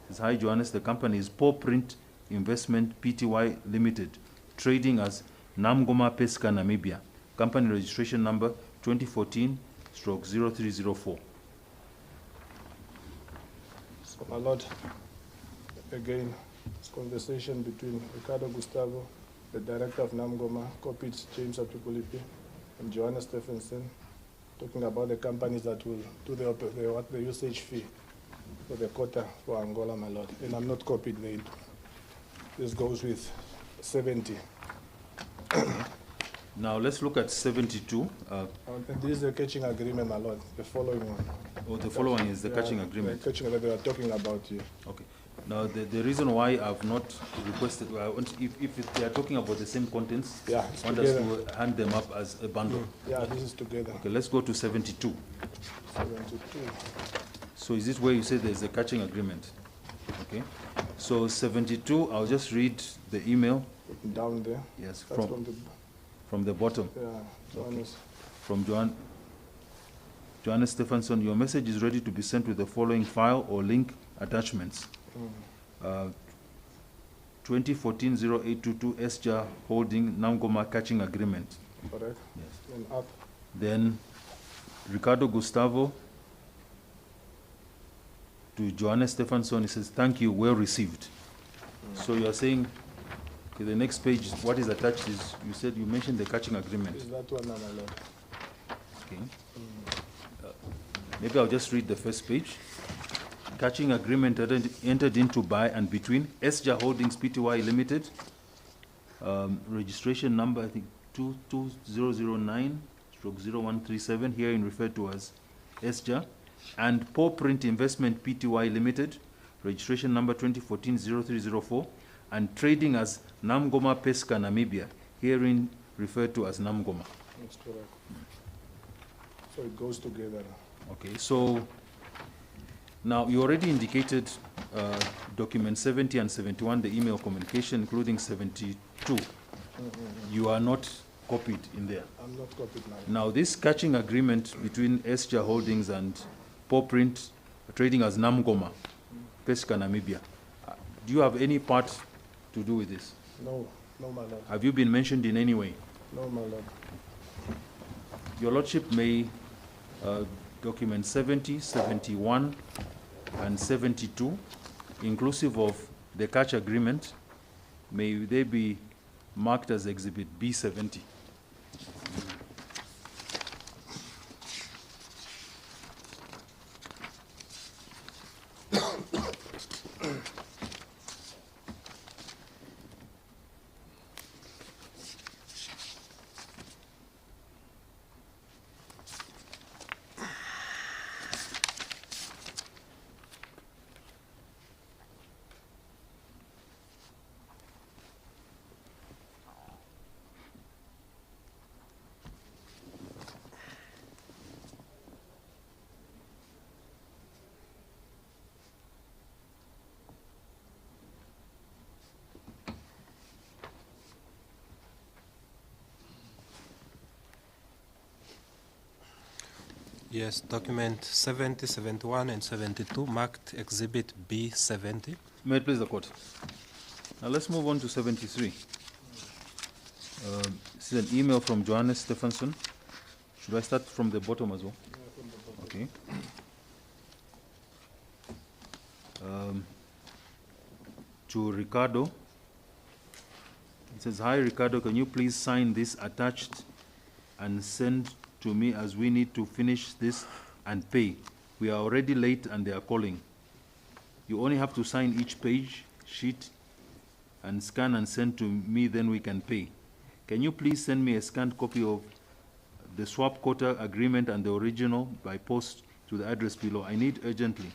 Says, hi Johannes, the company is Paw Print Investment Pty Limited, trading as Namgoma Pesca Namibia. Company registration number 2014/0304. So, my lord, again, it's conversation between Ricardo Gustavo, the director of Namgoma, copied James Hatuikulipi, and Joanna Stephenson, talking about the companies that will do the usage fee for the quota for Angola, my lord. And I'm not copied there. This goes with 70. Now let's look at 72. And this is the catching agreement, my lord, the following one. Oh, the following is the catching The agreement. catching that they are talking about here. Okay. Now the reason why I've not requested, if they are talking about the same contents, Yeah, it's I want us together. to hand them up as a bundle. Yeah, this is together. Okay, let's go to 72. 72. So is it where you say there's a catching agreement? Okay. So 72, I'll just read the email. Down there. Yes, That's from the bottom. Johannes. From Johannes Stephenson, your message is ready to be sent with the following file or link attachments. 2014-0822 SJA Holding Namgoma Catching Agreement. Correct. Yes. And up. Then Ricardo Gustavo to Johannes Stephenson, he says, thank you, well received. So you are saying, okay, the next page, what is attached is, you mentioned the catching agreement. Is that one, my lord? Okay. Maybe I'll just read the first page. Catching agreement entered into by and between SJA Holdings Pty Limited, registration number I think 22009/0137, herein referred to as SJA, and Paw Print Investment Pty Limited, registration number 2014-0304, and trading as Namgoma Pesca Namibia, herein referred to as Namgoma. That's correct. So it goes together. Okay, so now you already indicated document 70 and 71, the email communication, including 72. You are not copied in there. I'm not copied now. Now this catching agreement between SJA Holdings and Paw Print trading as Namgoma, Pesca Namibia, do you have any part to do with this? No, my lord. Have you been mentioned in any way? No, my lord. Your Lordship may document 70, 71, and 72, inclusive of the catch agreement, may they be marked as Exhibit B70. Yes, document 70, 71, and 72 marked Exhibit B70. May it please the court. Now let's move on to 73. This is an email from Johannes Stephenson. Should I start from the bottom as well? Okay. To Ricardo. It says, hi Ricardo, can you please sign this attached and send to me as we need to finish this and pay. We are already late and they are calling. You only have to sign each page, sheet, and scan and send to me, then we can pay. Can you please send me a scanned copy of the swap quota agreement and the original by post to the address below? I need urgently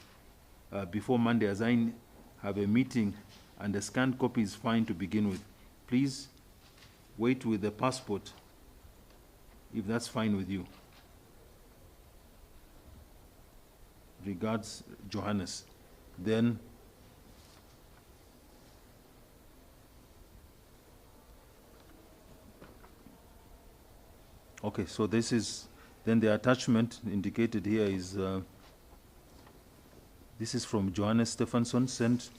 before Monday, as I have a meeting, and a scanned copy is fine to begin with. Please wait with the passport, if that's fine with you. Regards, Johannes. Then okay, so this is, then the attachment indicated here is, this is from Johannes Stephenson, sent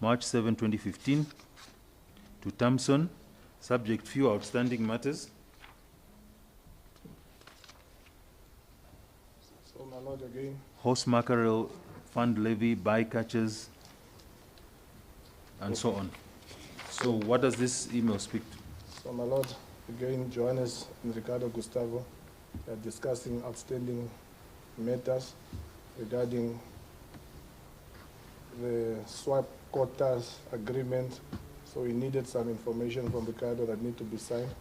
March 7, 2015, to Tamson, subject few outstanding matters. So, my lord, again, Horse mackerel, fund levy, bycatches, and so on. So what does this email speak to? so my lord, again, Johannes and Ricardo Gustavo are discussing outstanding matters regarding the swap quotas agreement. So he needed some information from Ricardo that need to be signed.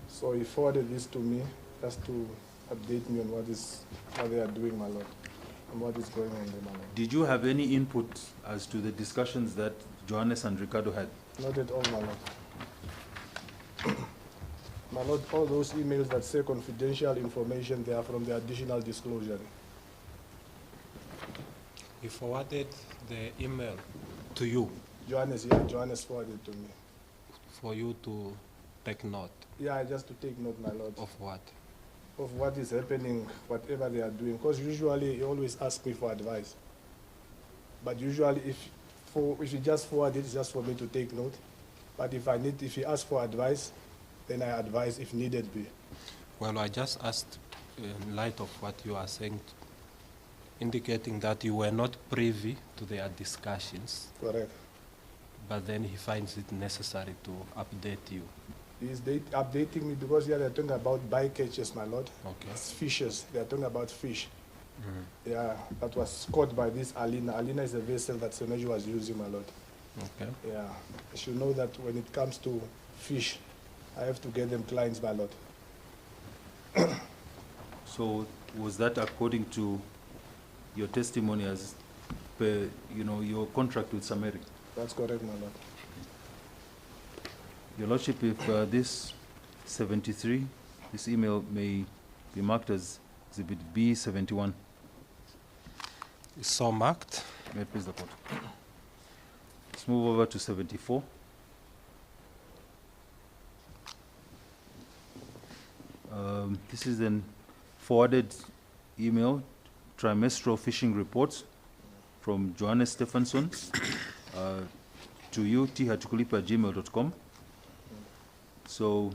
So he forwarded this to me just to update me on what they are doing, my lord, and what is going on there, my lord. Did you have any input as to the discussions that Johannes and Ricardo had? Not at all, my lord. My lord, all those emails that say confidential information, they are from the additional disclosure. He forwarded the email to you Johannes forwarded to me. for you to take note Yeah, just to take note, my lord, of what? of what is happening, whatever they are doing. Because usually he always asks me for advice. But usually if you just forward it, it's just for me to take note. But if he asks for advice, then I advise if needed be. Well, I just asked in light of what you are saying, indicating that you were not privy to their discussions, Correct. but then he finds it necessary to update you. He is updating me because here they're talking about bycatches, my lord. Okay. It's fishes. They're talking about fish. Yeah, that was caught by this Alina. Alina is a vessel that Semeji was using, my lord. Okay. Yeah, I should know that when it comes to fish, I have to get them clients, my lord. So was that according to your testimony as per, your contract with Sameri? That's correct, my lord. Your Lordship, if this 73, this email may be marked as Exhibit B71. It's so marked. May it please the court. Let's move over to 74. This is an forwarded email, trimestral fishing reports from Johannes Stephenson to you, thatuikulipi@gmail.com. So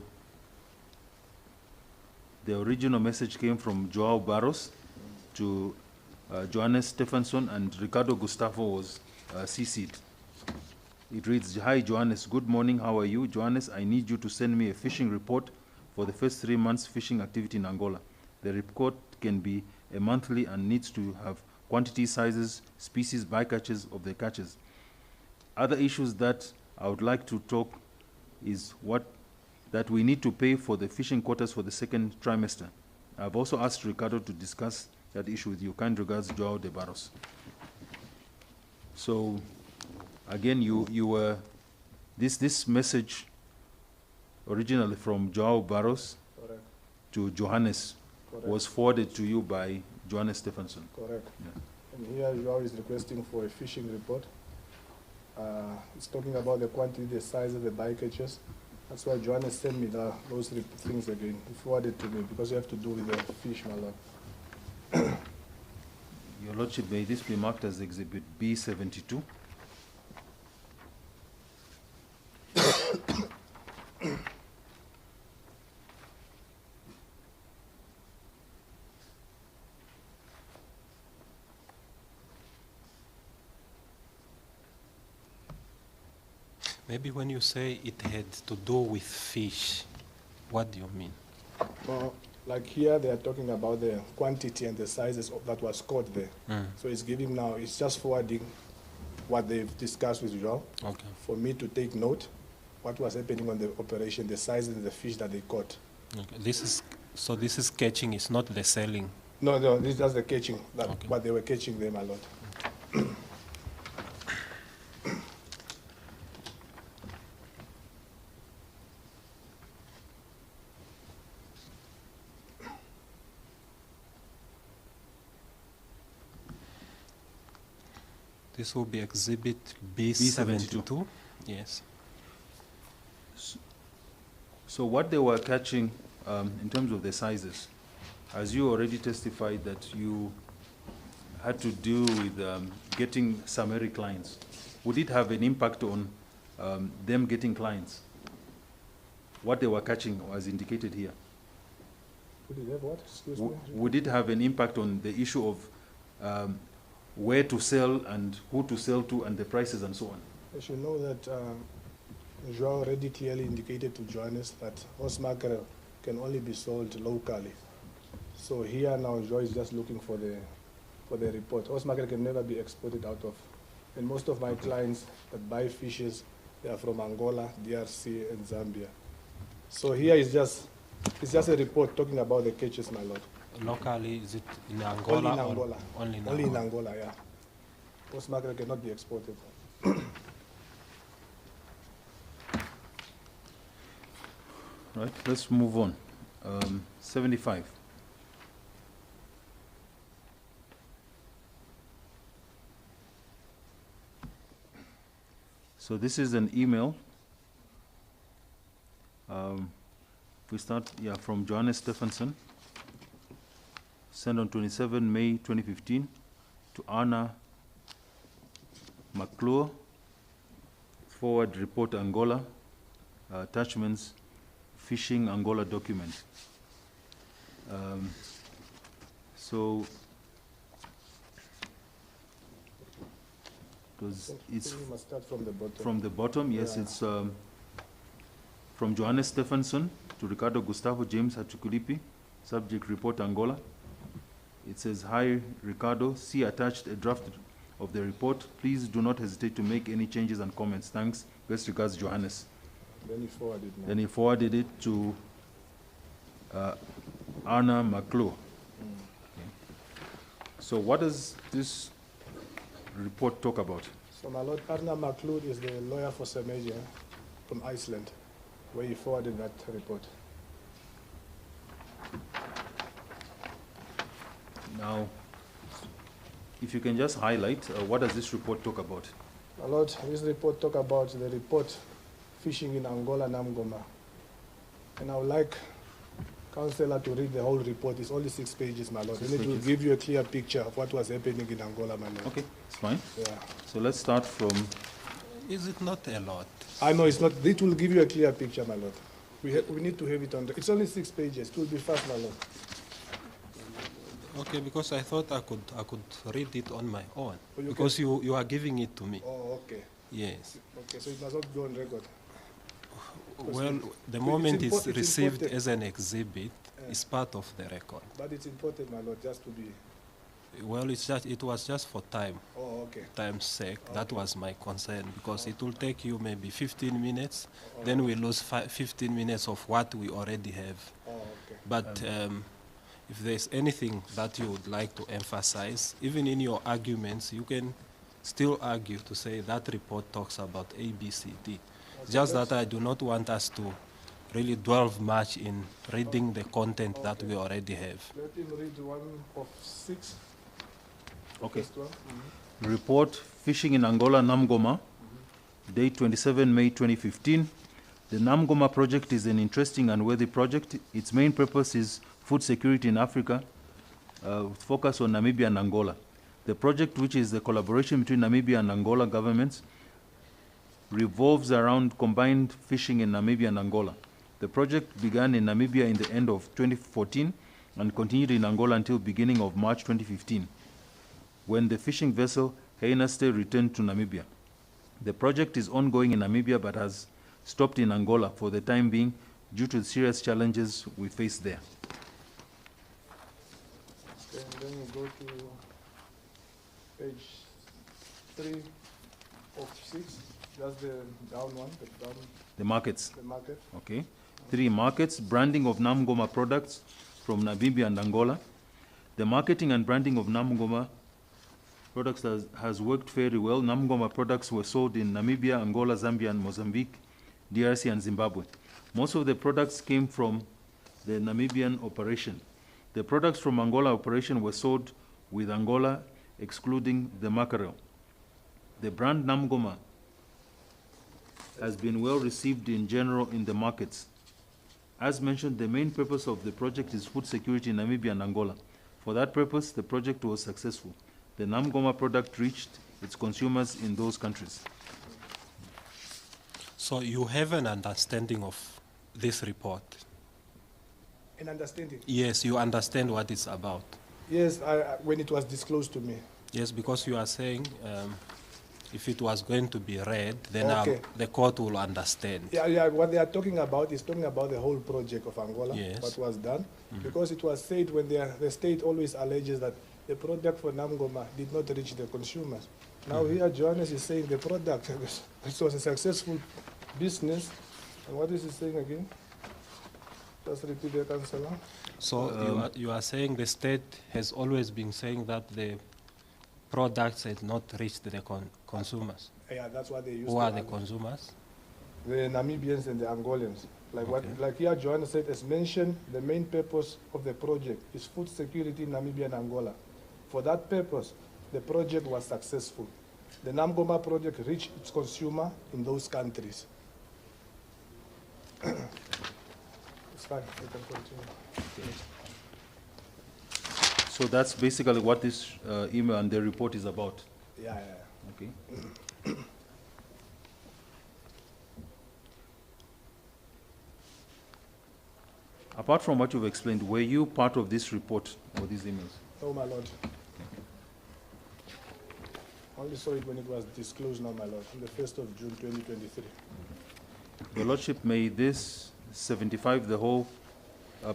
the original message came from Joao Barros to Johannes Stephenson, and Ricardo Gustavo was CC'd. It reads, "Hi Johannes, good morning, how are you? Johannes, I need you to send me a fishing report for the first 3 months fishing activity in Angola. The report can be a monthly and needs to have quantity, sizes, species, bycatches of the catches. Other issues that I would like to talk is that we need to pay for the fishing quotas for the second trimester. I've also asked Ricardo to discuss that issue with you. Kind regards, Joao de Barros." So, again, you were, this message originally from Joao Barros Correct. to Johannes Correct. was forwarded to you by Johannes Stephenson. Correct. Yeah. And here Joao is requesting for a fishing report. It's talking about the quantity, the size of the bycatches. That's why Johannes sent me those things again. He forwarded to me because you have to do with the fish, my lord. Your Lordship, may this be marked as Exhibit B72? Maybe when you say it had to do with fish, what do you mean? Well, like here, they are talking about the quantity and the sizes that was caught there. So it's giving now, it's just forwarding what they've discussed with João, Okay. for me to take note what was happening on the operation, the size of the fish that they caught. Okay. This is catching, it's not the selling. No, this is just the catching, Okay. but they were catching them a lot. This will be exhibit B72. Yes. So what they were catching in terms of the sizes, as you already testified that you had to do with getting summary clients, would it have an impact on them getting clients? What they were catching was indicated here. Would it have what? Excuse me? Would it have an impact on the issue of where to sell and who to sell to and the prices and so on? As you know that João already clearly indicated to Johannes that horse mackerel can only be sold locally. So here now João is just looking for the report. Horse mackerel can never be exported out of. And most of my clients that buy fishes, they are from Angola, DRC, and Zambia. So here is just a report talking about the catches, my lord. Locally, is it in Angola? Only in Angola. Only in Only in Angola. Angola, yeah. Horse mackerel cannot be exported. Right, let's move on. 75. So this is an email. We start, from Johannes Stephenson, sent on 27 May 2015 to Anna McClure, forward report Angola, attachments, fishing Angola document. So it's We must start from the bottom. from the bottom, yes, Yeah. it's from Johannes Stephenson to Ricardo Gustavo James Hatuikulipi, subject report Angola. It says, hi Ricardo, see attached a draft of the report. Please do not hesitate to make any changes and comments. Thanks. Best regards, Johannes. Then he forwarded it. Then he forwarded it to Anna McClure. Okay. So what does this report talk about? So my lord, Arna McLeod is the lawyer for Semeja from Iceland, where he forwarded that report. Now, if you can just highlight, what does this report talk about? My lord, this report talk about the report fishing in Angola, Namgoma. And I would like Councillor to read the whole report. It's only 6 pages, my lord. Six And it will pages. give you a clear picture of what was happening in Angola, my lord. Okay, it's fine. Yeah. So let's start from, Is it not a lot? I know it's not, it will give you a clear picture, my lord. We need to have it on the, it's only 6 pages. It will be fast, my lord. Okay, because I thought I could read it on my own. Oh, you Because you are giving it to me. Oh, okay. Yes. Okay, so it must not go on record. Well, the it's moment it's it's received important. as an exhibit, it's part of the record. But it's important, my lord, just to be, Well, it was just for okay. time's sake. That was my concern, because it will take you maybe 15 minutes, then we lose 15 minutes of what we already have. Oh, okay. But if there's anything that you would like to emphasize, even in your arguments, you can still argue to say that report talks about A, B, C, D. Just that I do not want us to really delve much in reading the content that we already have. Let him read one of 6. okay, First one. report fishing in Angola, Namgoma, date 27 May 2015. The Namgoma project is an interesting and worthy project. Its main purpose is food security in Africa, with focus on Namibia and Angola. The project, which is the collaboration between Namibia and Angola governments, revolves around combined fishing in Namibia and Angola. The project began in Namibia in the end of 2014 and continued in Angola until beginning of March 2015, when the fishing vessel Heinaste returned to Namibia. The project is ongoing in Namibia but has stopped in Angola for the time being due to the serious challenges we face there. Okay, and then you go to page 3. of 6. That's the down one, The markets. the market. Okay. 3 markets, branding of Namgoma products from Namibia and Angola. The marketing and branding of Namgoma products has worked very well. Namgoma products were sold in Namibia, Angola, Zambia, and Mozambique, DRC, and Zimbabwe. Most of the products came from the Namibian operation. The products from Angola operation were sold with Angola, excluding the mackerel. The brand Namgoma has been well received in general in the markets. As mentioned, the main purpose of the project is food security in Namibia and Angola. For that purpose, the project was successful. The Namgoma product reached its consumers in those countries. So you have an understanding of this report? An understanding? Yes, you understand what it's about. Yes, when it was disclosed to me. Yes, because you are saying if it was going to be read, then Okay. the court will understand. Yeah, what they are talking about is talking about the whole project of Angola, Yes. what was done. Because it was said when the state always alleges that the product for Namgoma did not reach the consumers. Now here Johannes is saying the product, it was a successful business. And what is he saying again? Just repeat the Councillor. So you are saying the state has always been saying that the products had not reached the consumers. Yeah, that's what they used Who to are the argue. consumers? The Namibians and the Angolans. Like Okay. like here Johannes said, as mentioned, the main purpose of the project is food security in Namibia and Angola. For that purpose, the project was successful. The Namgoma project reached its consumer in those countries. It's fine, we can continue. So that's basically what this email and the report is about. Yeah. Okay. Apart from what you've explained, were you part of this report or these emails? No, my lord. Only saw it when it was disclosed, no, my lord, on the 1st of June 2023. Your Lordship, may this 75, the whole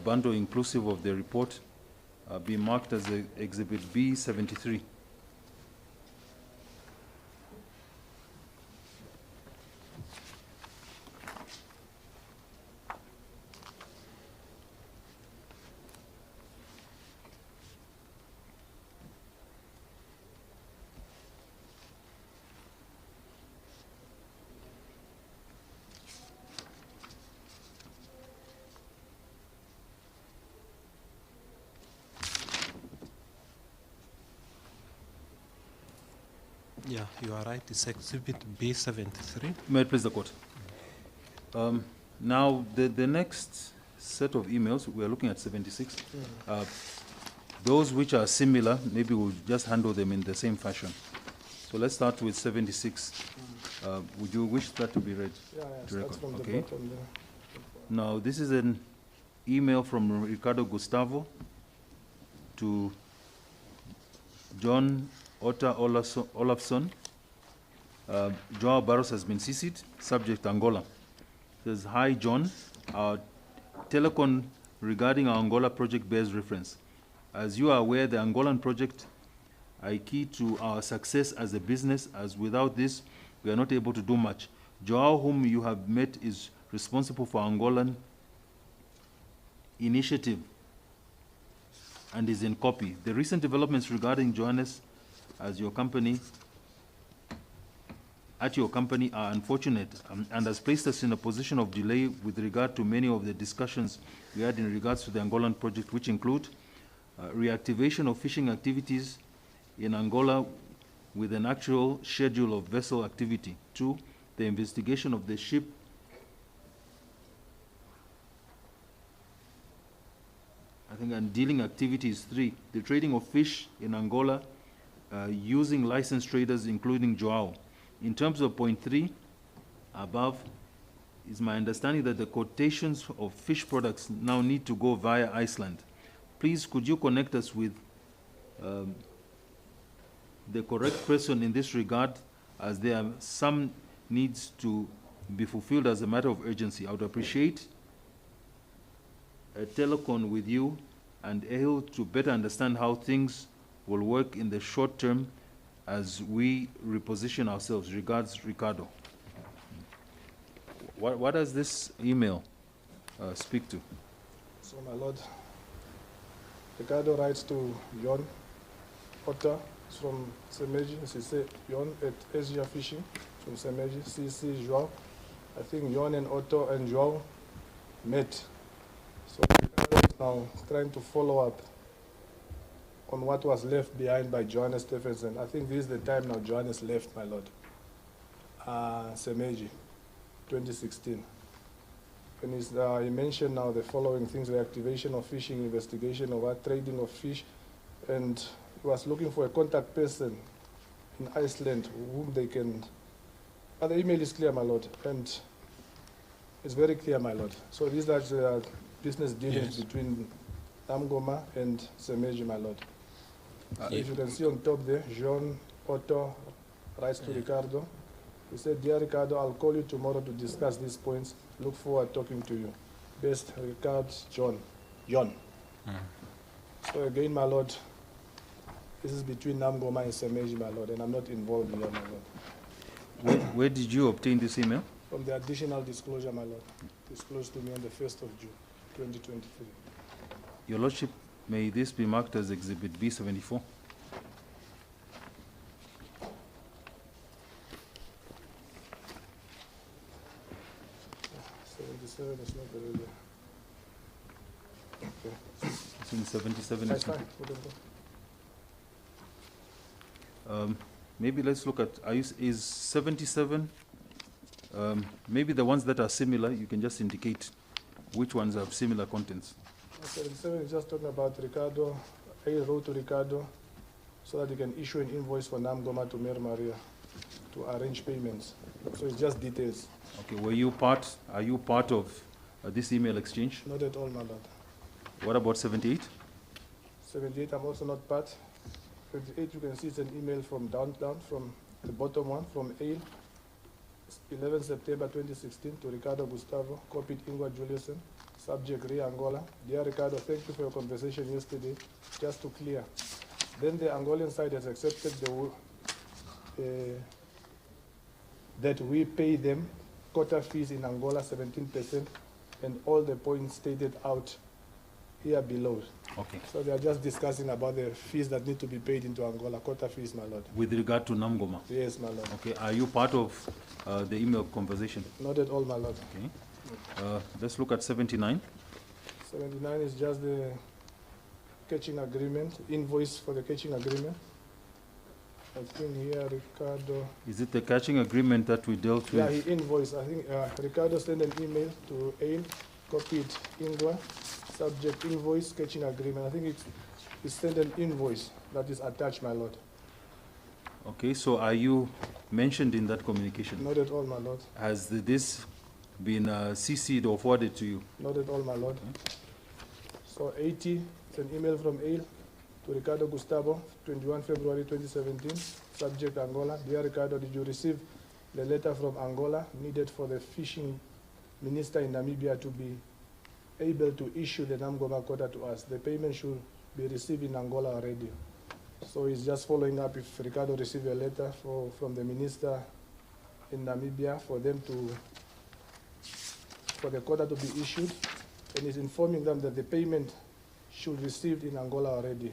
bundle inclusive of the report, be marked as Exhibit B73. Yeah, you are right. It's Exhibit B73. May it please the court. Now, the next set of emails, we are looking at 76. Those which are similar, maybe we'll just handle them in the same fashion. So let's start with 76. Would you wish that to be read? Yeah, To starts record, from okay. the bottom there. Now, this is an email from Ricardo Gustavo to John Otta Olafson. Joao Barros has been CC'd, subject Angola. It says, hi John, our telecon regarding our Angola project bears reference. As you are aware, the Angolan project are key to our success as a business, as without this, we are not able to do much. Joao, whom you have met, is responsible for Angolan initiative and is in copy. The recent developments regarding Johannes as your company, at your company are unfortunate and has placed us in a position of delay with regard to many of the discussions we had in regards to the Angolan project, which include reactivation of fishing activities in Angola with an actual schedule of vessel activity. 2, the investigation of the ship and dealing activities. 3, the trading of fish in Angola using licensed traders, including Joao. In terms of point 3, above, is my understanding that the quotations of fish products now need to go via Iceland. Please, could you connect us with the correct person in this regard, as there are some needs to be fulfilled as a matter of urgency. I would appreciate a telecon with you and Ehil to better understand how things will work in the short term as we reposition ourselves. Regards, Ricardo. What does this email speak to? So, my lord, Ricardo writes to Yon Otter from Semeji. He said, Yon at Asia Fishing from Semeji. CC Joao. I think Yon and Otto and Joao met. So Ricardo is now trying to follow up on what was left behind by Johannes Stephenson. I think this is the time now Johannes left, my lord. Semeji, 2016. And he mentioned now the following things: reactivation of fishing, investigation of trading of fish, and he was looking for a contact person in Iceland whom they can. But the email is clear, my lord, and it's very clear, my lord. So these are the business dealings between Namgoma and Semeji, my lord. If you can see on top there, Jean Otto writes to Ricardo. He said, "Dear Ricardo, I'll call you tomorrow to discuss these points. Look forward to talking to you. Best regards, John." So again, my lord, this is between Namgoma and Semeji, my lord, and I'm not involved here, my lord. Where did you obtain this email? From the additional disclosure, my lord, disclosed to me on the 1st of June, 2023. Your Lordship, may this be marked as Exhibit B74? It's not very good. Okay. I think 77 That's is... fine. Maybe let's look at, is 77, maybe the ones that are similar, you can just indicate which ones have similar contents. 77 is just talking about Ricardo. I wrote to Ricardo so that he can issue an invoice for Namgoma to Mary Maria to arrange payments. So it's just details. Okay, are you part of this email exchange? Not at all, my lord. What about 78? 78, I'm also not part. 78, you can see it's an email from down, from the bottom one, from Ale, 11 September 2016 to Ricardo Gustavo, copied Ingua Juliusen, subject Re Angola. Dear Ricardo, thank you for your conversation yesterday. Just to clear, then the Angolan side has accepted that we pay them quota fees in Angola, 17%, and all the points stated out here below. Okay. So they are just discussing about the fees that need to be paid into Angola, quota fees, my lord. With regard to Namgoma? Yes, my lord. Okay, are you part of the email conversation? Not at all, my lord. Okay. Let's look at 79. 79 is just the catching agreement, invoice for the catching agreement. I think here, Ricardo... Is it the catching agreement that we dealt with? Yeah, he invoiced. I think Ricardo sent an email to AIL, copied Ingua, subject invoice, catching agreement. I think he sent an invoice that is attached, my lord. Okay, so are you mentioned in that communication? Not at all, my lord. Has this been CC'd or forwarded to you? Not at all, my lord. Okay. So 80, it's an email from AIL to Ricardo Gustavo, 21 February 2017, subject Angola. Dear Ricardo, did you receive the letter from Angola needed for the fishing minister in Namibia to be able to issue the Namgoma quota to us? The payment should be received in Angola already. So he's just following up if Ricardo received a letter from the minister in Namibia for the quota to be issued, and he's informing them that the payment should be received in Angola already.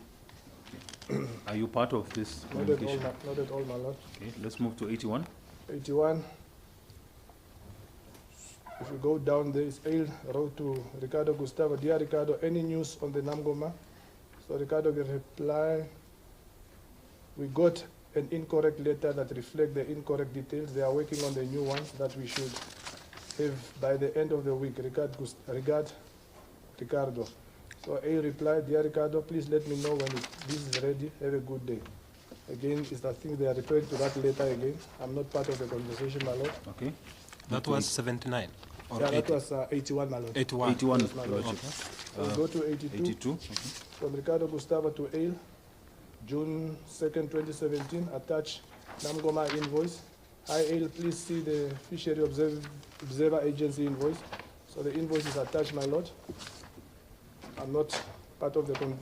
Are you part of this communication? Not at all, my lord. Okay, let's move to 81. 81. If you go down there, it's AIL wrote to Ricardo Gustavo. Dear Ricardo, any news on the Namgoma? So Ricardo can reply, we got an incorrect letter that reflects the incorrect details. They are working on the new ones that we should have by the end of the week. Regard Ricardo. So AIL replied, Dear Ricardo, please let me know when this is ready. Have a good day. Again, I think they are referring to that letter again. I'm not part of the conversation, my lord. Okay. That was 79. Or Yeah, 80. that was 81, my lord. 81. 81. Yes, my lord. Lordship. We'll go to 82. 82. Okay. From Ricardo Gustavo to AIL, June 2nd, 2017, attached Namgoma invoice. Hi AIL, please see the Fishery Observer Agency invoice. So the invoice is attached, my lord. I'm not part of the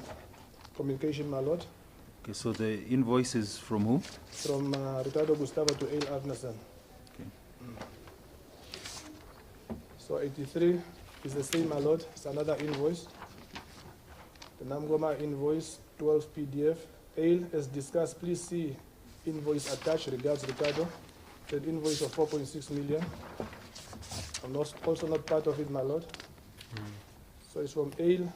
communication, my lord. Okay, so the invoice is from who? From Ricardo Gustavo to Ale Arneson. Okay. So 83 is the same, my lord. It's another invoice. The Namgoma invoice, 12 PDF. Ale, as discussed, please see invoice attached. Regards, Ricardo. An invoice of 4.6 million. I'm also not part of it, my lord. So it's from Ale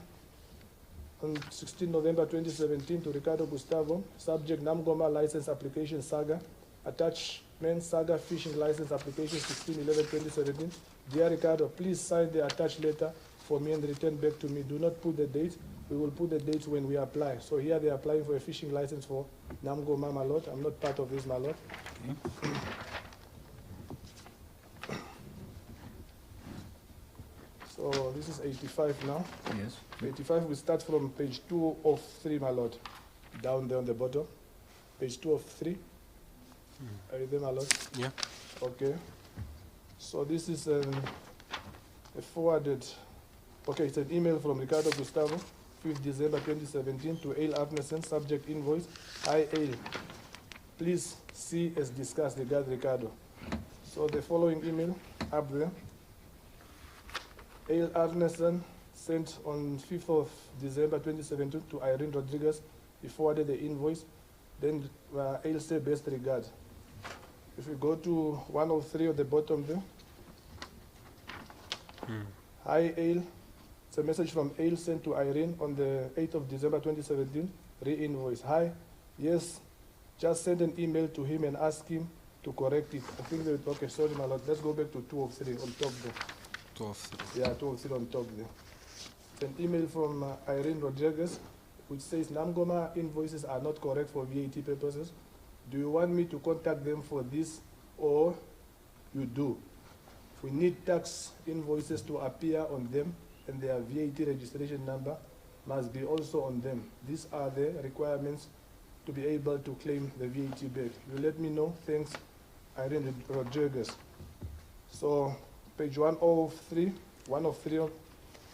on 16 November 2017 to Ricardo Gustavo. Subject Namgoma license application saga. Attachment saga fishing license application 16/11/2017. Dear Ricardo, please sign the attached letter for me and return back to me. Do not put the date. We will put the dates when we apply. So here they're applying for a fishing license for Namgoma, my lord. I'm not part of this, my lord. Okay. So this is 85 now. Yes. 85, we start from page 2 of 3, my lord. Down there on the bottom. Page 2 of 3. Are you there, my lord? Yeah. Okay. So this is a forwarded, okay, it's an email from Ricardo Gustavo, 5th December 2017 to Ale Arneson, subject invoice. Hi Ale, please see as discussed regard Ricardo. So the following email up there. Ale Arneson sent on 5th of December 2017 to Irene Rodriguez. He forwarded the invoice. Then Ale said best regard. If we go to 103 at the bottom there. Hi Ale. It's a message from Ale sent to Irene on the 8th of December 2017. Re-invoice. Hi. Yes. Just send an email to him and ask him to correct it. I think that, okay, sorry my lord. Let's go back to 203 on top there. 203. Yeah, 203 on top there. It's an email from Irene Rodriguez, which says Namgoma invoices are not correct for VAT purposes. Do you want me to contact them for this, or you do? We need tax invoices to appear on them, and their VAT registration number must be also on them. These are the requirements to be able to claim the VAT back. You let me know. Thanks, Irene Rodriguez. So, page 103, 103,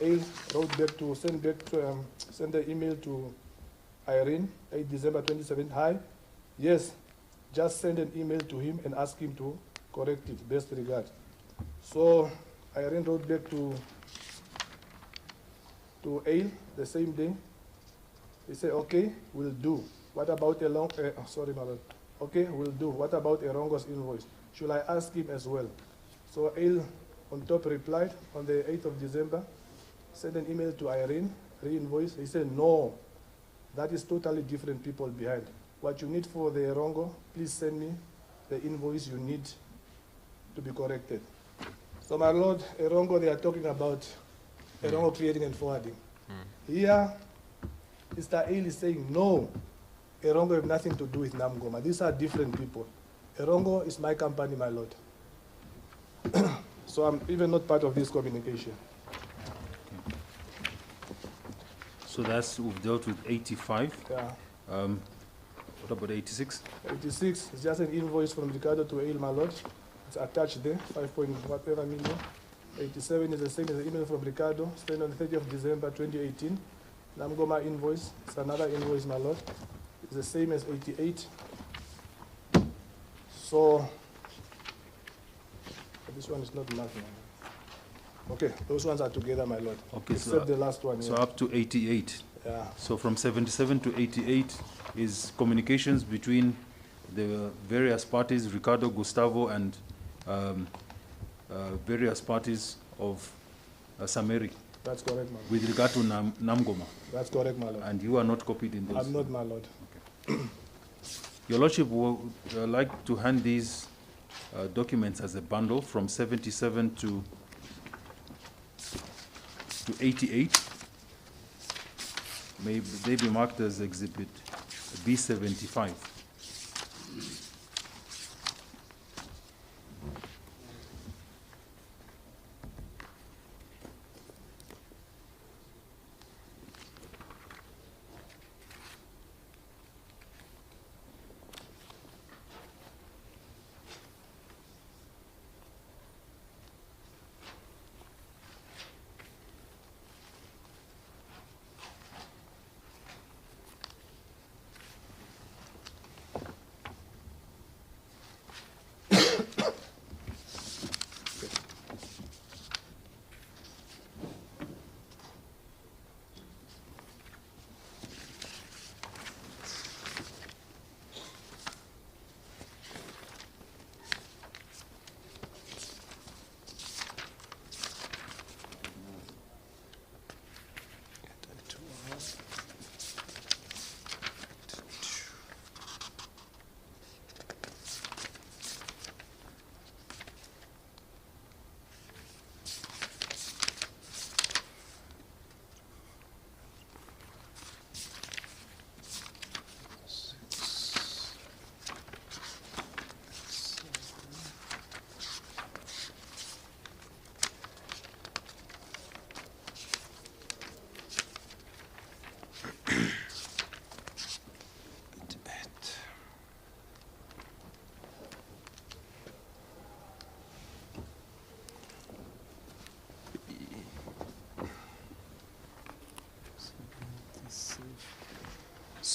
Ale wrote back to send the email to Irene, 8 December 2017. Hi, yes, just send an email to him and ask him to correct it. Best regard. So Irene wrote back to Ale the same day. He said, okay, we'll do. What about a long, sorry, my lord. Okay, we'll do. What about a Rongo's invoice? Should I ask him as well? So Ale on top replied on the 8th of December, sent an email to Irene, re-invoice. He said, no, that is totally different people behind. What you need for the Rongo, please send me the invoice you need to be corrected. So my lord, Erongo, they are talking about Erongo creating and forwarding. Here, Mr. Ale is saying, no, Erongo have nothing to do with Namgoma. These are different people. Erongo is my company, my lord. So I'm even not part of this communication. So that's, we've dealt with 85. Yeah. What about 86? 86 is just an invoice from Ricardo to Ale, my lord. It's attached there, 5 point whatever million. 87 is the same as the email from Ricardo, sent on the 30th of December 2018. Namgoma invoice, it's another invoice, my lord. It's the same as 88. So, this one is not nothing. Okay, those ones are together, my lord. Okay, except so, the last one. so Yeah. up to 88. Yeah. So from 77 to 88 is communications between the various parties, Ricardo, Gustavo, and various parties of Sameri That's correct, my lord. with regard to Namgoma. That's correct, my lord. And you are not copied in those? I'm not, my lord. Your Lordship would like to hand these documents as a bundle from 77 to 88. May they be marked as Exhibit B75.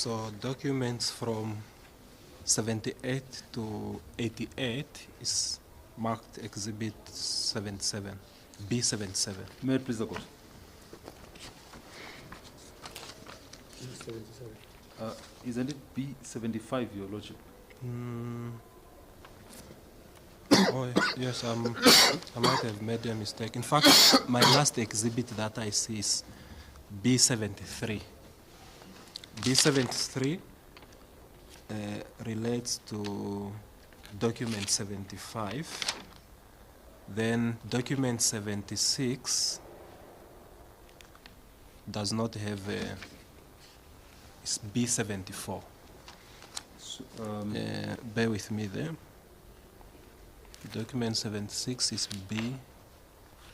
So documents from 78 to 88 is marked Exhibit 77, B77. Mayor, please the court. 77. Isn't it B75, Your Lordship? Oh, yes, I might have made a mistake. In fact, my last exhibit that I see is B73. B73 relates to document 75. Then document 76 does not have a, it's B74. So, Bear with me there. Document 76 is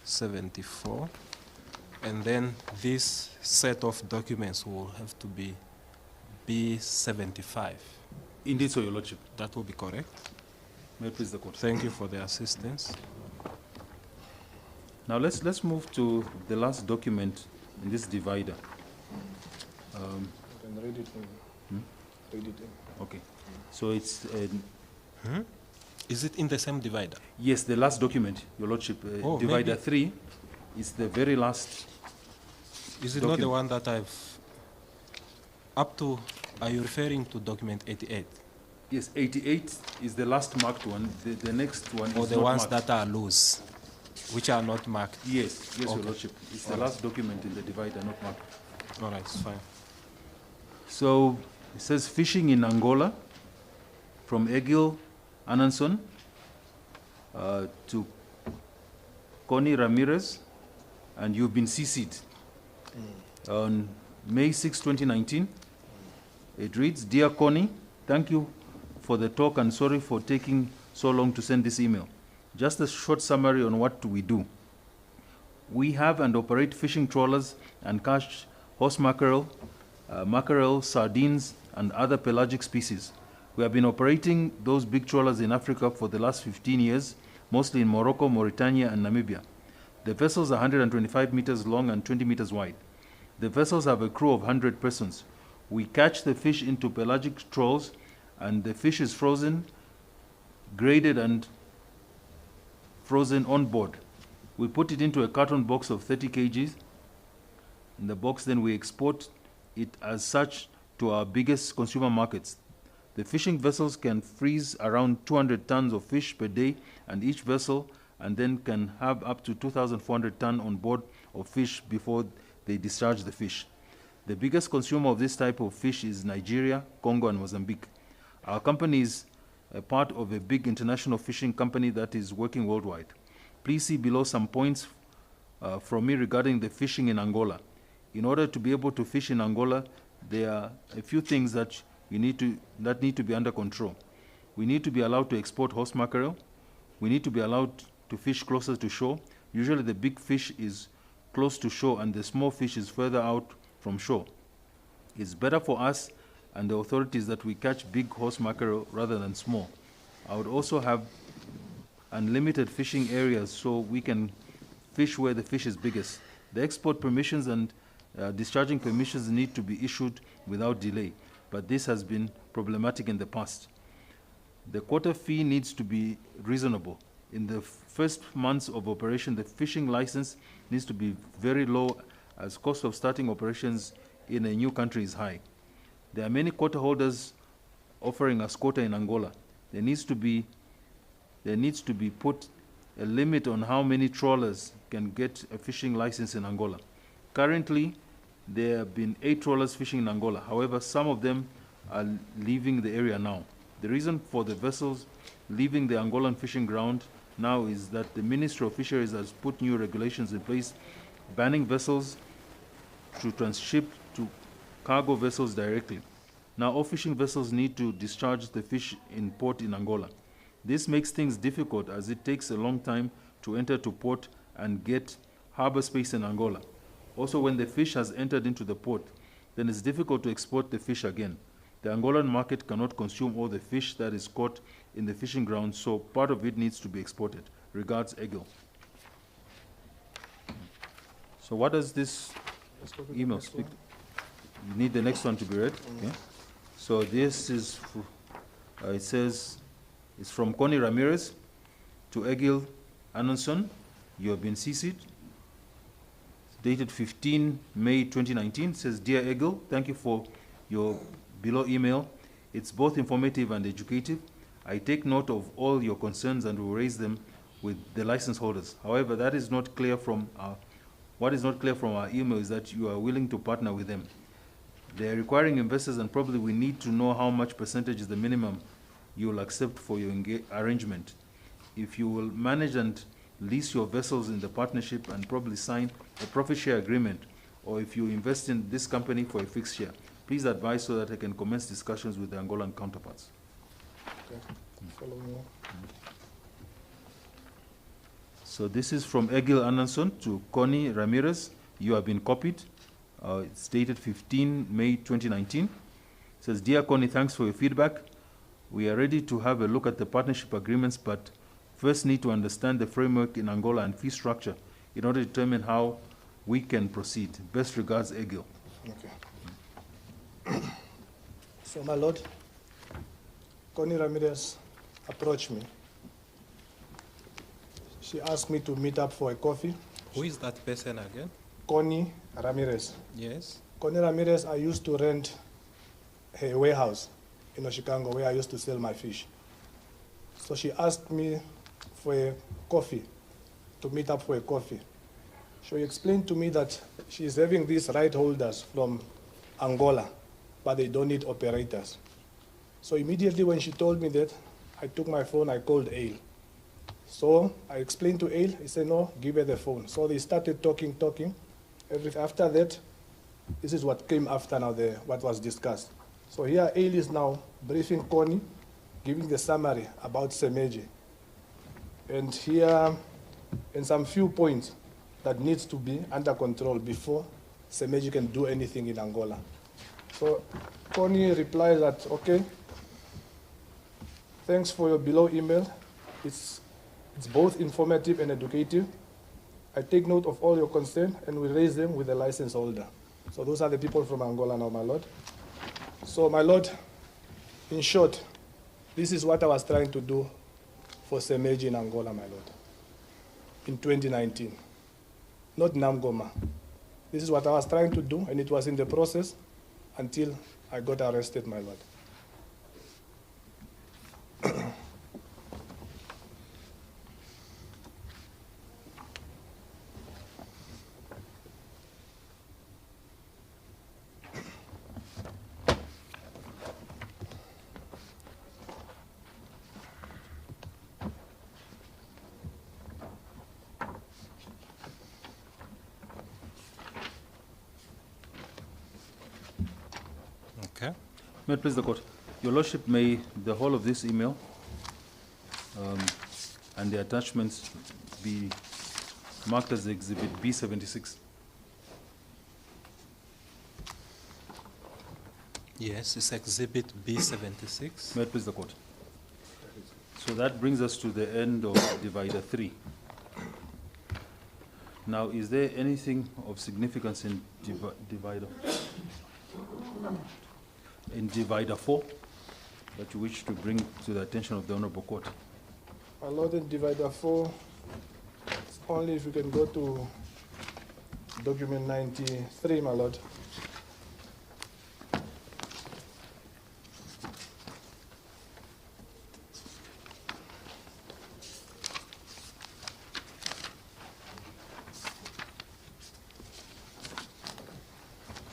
B74. And then this set of documents will have to be B75. indeed, so, Your Lordship. That will be correct. Mayor, please the court. Thank you for the assistance. Now let's move to the last document in this divider. And read it in. Read it in. Okay, so it's Is it in the same divider? yes, the last document, Your Lordship. Divider maybe- 3 is the very last. Is it not the one that I've up to? Are you referring to document 88 Yes, 88 is the last marked one. The next one or is the not ones marked. that are loose, which are not marked? Yes, Your Okay. Lordship. It's the All last document in the divider, not marked. All right, it's fine. So it says fishing in Angola from Egil Ananson to Connie Ramirez, and you've been CC'd. On May 6, 2019, it reads, Dear Connie, thank you for the talk and sorry for taking so long to send this email. Just a short summary on what we do. We have and operate fishing trawlers and catch horse mackerel, sardines, and other pelagic species. We have been operating those big trawlers in Africa for the last 15 years, mostly in Morocco, Mauritania, and Namibia. The vessels are 125 meters long and 20 meters wide. The vessels have a crew of 100 persons. We catch the fish into pelagic trawls, and the fish is frozen, graded, and frozen on board. We put it into a carton box of 30 kgs. In the box, then we export it as such to our biggest consumer markets. The fishing vessels can freeze around 200 tons of fish per day, and each vessel and then can have up to 2,400 tons on board of fish before they discharge the fish. The biggest consumer of this type of fish is Nigeria, Congo, and Mozambique. Our company is a part of a big international fishing company that is working worldwide. Please see below some points from me regarding the fishing in Angola. In order to be able to fish in Angola, there are a few things that need to be under control. We need to be allowed to export horse mackerel. We need to be allowed to fish closer to shore. Usually the big fish is close to shore and the small fish is further out from shore. It's better for us and the authorities that we catch big horse mackerel rather than small. I would also have unlimited fishing areas so we can fish where the fish is biggest. The export permissions and discharging permissions need to be issued without delay, but this has been problematic in the past. The quota fee needs to be reasonable. In the first months of operation, the fishing license needs to be very low as cost of starting operations in a new country is high. There are many quota holders offering us quota in Angola. There needs to be put a limit on how many trawlers can get a fishing license in Angola. Currently, there have been 8 trawlers fishing in Angola. However, some of them are leaving the area now. The reason for the vessels leaving the Angolan fishing ground now is that the Ministry of Fisheries has put new regulations in place banning vessels to transship to cargo vessels directly. Now all fishing vessels need to discharge the fish in port in Angola. This makes things difficult as it takes a long time to enter to port and get harbor space in Angola. Also, when the fish has entered into the port, then it's difficult to export the fish again. The Angolan market cannot consume all the fish that is caught in the fishing ground, so part of it needs to be exported. Regards, Egil. So what does this email speak? You need the next one to be read? Okay. So this is, it says, it's from Connie Ramirez to Egil Anonson. You have been CC'd. Dated 15 May 2019. It says, Dear Egil, thank you for your below email. It's both informative and educative. I take note of all your concerns and will raise them with the license holders. However, that is not clear from what is not clear from our email is that you are willing to partner with them. They are requiring investors, and probably we need to know how much percentage is the minimum you will accept for your arrangement. If you will manage and lease your vessels in the partnership and probably sign a profit share agreement, or if you invest in this company for a fixed share, please advise so that I can commence discussions with the Angolan counterparts. Okay. Follow more. So this is from Egil Ananson to Connie Ramirez. You have been copied. It's dated 15 May 2019. It says, Dear Connie, thanks for your feedback. We are ready to have a look at the partnership agreements, but first need to understand the framework in Angola and fee structure in order to determine how we can proceed. Best regards, Egil. Okay. So, my lord, Connie Ramirez approached me. She asked me to meet up for a coffee. Who is that person again? Connie Ramirez. Yes. Connie Ramirez, I used to rent a warehouse in Oshikango where I used to sell my fish. So she asked me for a coffee, to meet up for a coffee. She explained to me that she's having these right holders from Angola, but they don't need operators. So immediately when she told me that, I took my phone, I called Ale. So I explained to Ale, he said, no, give her the phone. So they started talking. After that, this is what came after now, what was discussed. So here Ale is now briefing Connie, giving the summary about Semeji. And here, in some few points that needs to be under control before Semeji can do anything in Angola. So Connie replies that, okay, thanks for your below email. It's both informative and educative. I take note of all your concerns and we raise them with the license holder. So those are the people from Angola now, my lord. So, my lord, in short, this is what I was trying to do for Semeji in Angola, my lord, in 2019. Not Namgoma. This is what I was trying to do, and it was in the process until I got arrested, my lord. Okay. May it please the court. Your Lordship, may the whole of this email and the attachments be marked as Exhibit B76. Yes, it's Exhibit B76. May it please the court. So that brings us to the end of Divider 3. Now, is there anything of significance in Divider 4 that you wish to bring to the attention of the Honorable Court? My lord, in Divider 4, it's only if you can go to document 93, my lord.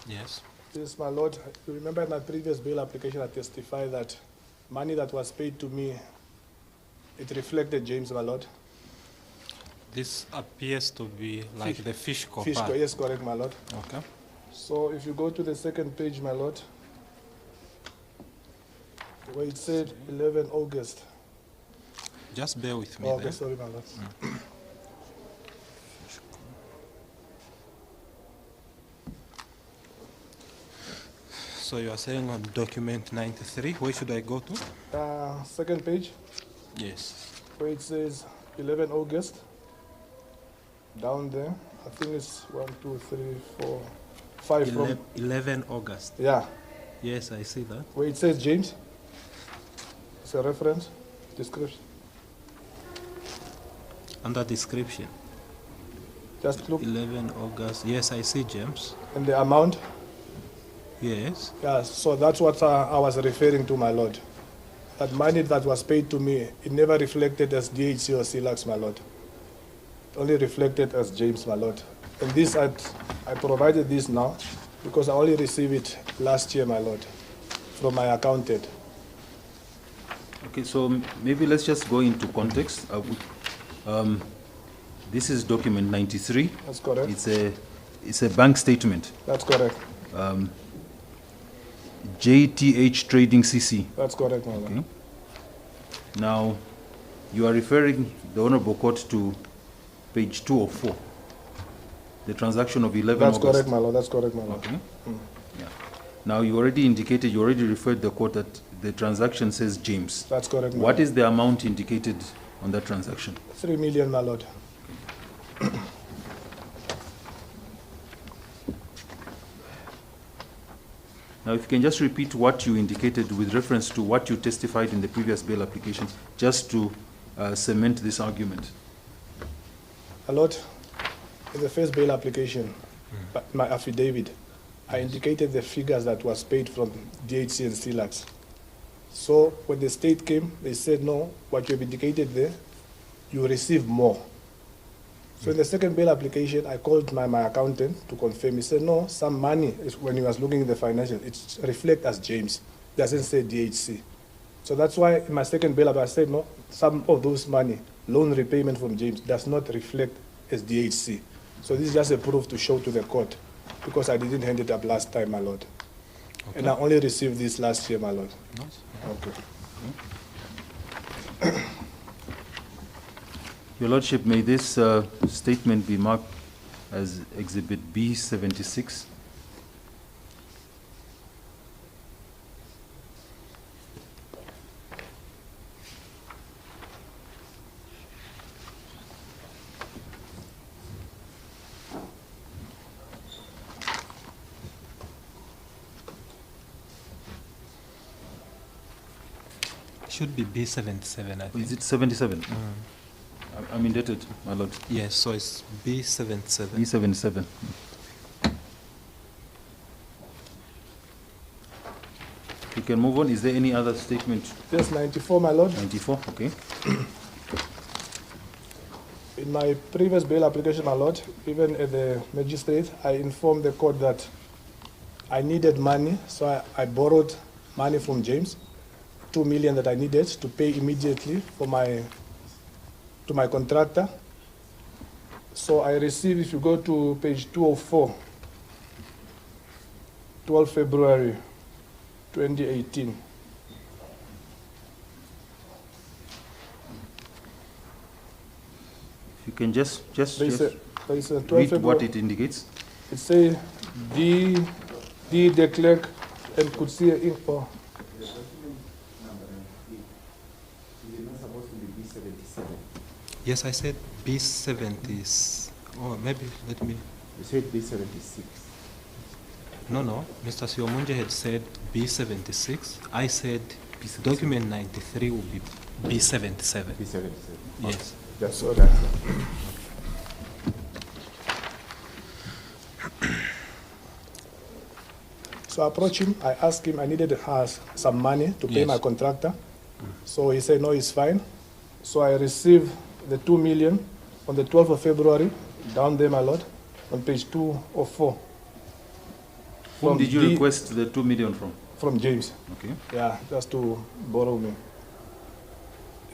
Yes. Yes, my lord. You remember in my previous bail application, I testified that money that was paid to me, it reflected James, my lord. This appears to be like the fish copper. Yes, correct, my lord. Okay. So if you go to the second page, my lord, where it said 11 August. Just bear with me. Oh, okay, there. sorry, my lord. So you are saying on document 93, where should I go to? Second page, Yes. where it says 11 August. Down there, I think it's 1, 2, 3, 4, 5 from. 11 August. Yeah. Yes, I see that. Where it says James, it's a reference, description. Under description, Just look. 11 August. Yes, I see James. And the amount, Yes. yeah, so that's what I was referring to, my lord. That money that was paid to me, it never reflected as DHC or CLAX, my lord. It only reflected as James, my lord. And this, I provided this now because I only received it last year, my lord, from my accountant. Okay, so maybe let's just go into context. This is document 93. That's correct. It's a bank statement. That's correct. JTH Trading CC. That's correct, my lord. Okay. Now, you are referring the Honorable Court to page 204, the transaction of 11 That's August. correct, my lord. That's correct, my lord. Okay. Yeah. Now, you already indicated, you already referred the court that the transaction says James. That's correct, my What lord. is the amount indicated on that transaction? 3 million, my lord. Now, if you can just repeat what you indicated with reference to what you testified in the previous bail application, just to cement this argument. My lord, in the first bail application, my affidavit, I indicated the figures that was paid from DHC and CLAX. So when the state came, they said, no, what you have indicated there, you receive more. So in the second bail application, I called my accountant to confirm. He said, no, some money, when he was looking at the financial, it reflects as James. It doesn't say DHC. So that's why in my second bail, I said, no, some of those money, loan repayment from James, does not reflect as DHC. So this is just a proof to show to the court, because I didn't hand it up last time, my lord. Okay. And I only received this last year, my lord. Nice. Okay. Your Lordship, may this statement be marked as Exhibit B76. Should be B77, I think. Is it 77? I'm indebted, my lord. Yes, so it's B77. B77. We can move on. Is there any other statement? Yes, 94, my lord. 94, okay. In my previous bail application, my lord, even at the magistrate, I informed the court that I needed money, so I borrowed money from James, 2 million that I needed to pay immediately for to my contractor. So I received, if you go to page 204, 12 February 2018. You can just There's a 12 read February. what it indicates. It says D de Klerk and could see info. Yes, I said B70. Oh, maybe, let me. You said B76. No. Mr. Siomunje had said B76. I said document 93 will be B77. B77. Yes. That's So all. that- So I approached him, I asked him, I needed some money to pay Yes. my contractor. So he said, no, it's fine. So I received the 2 million on the 12th of February, down there, my lord, on page 204. Whom did you D- request the 2 million from? From James, Okay. yeah, just to borrow me.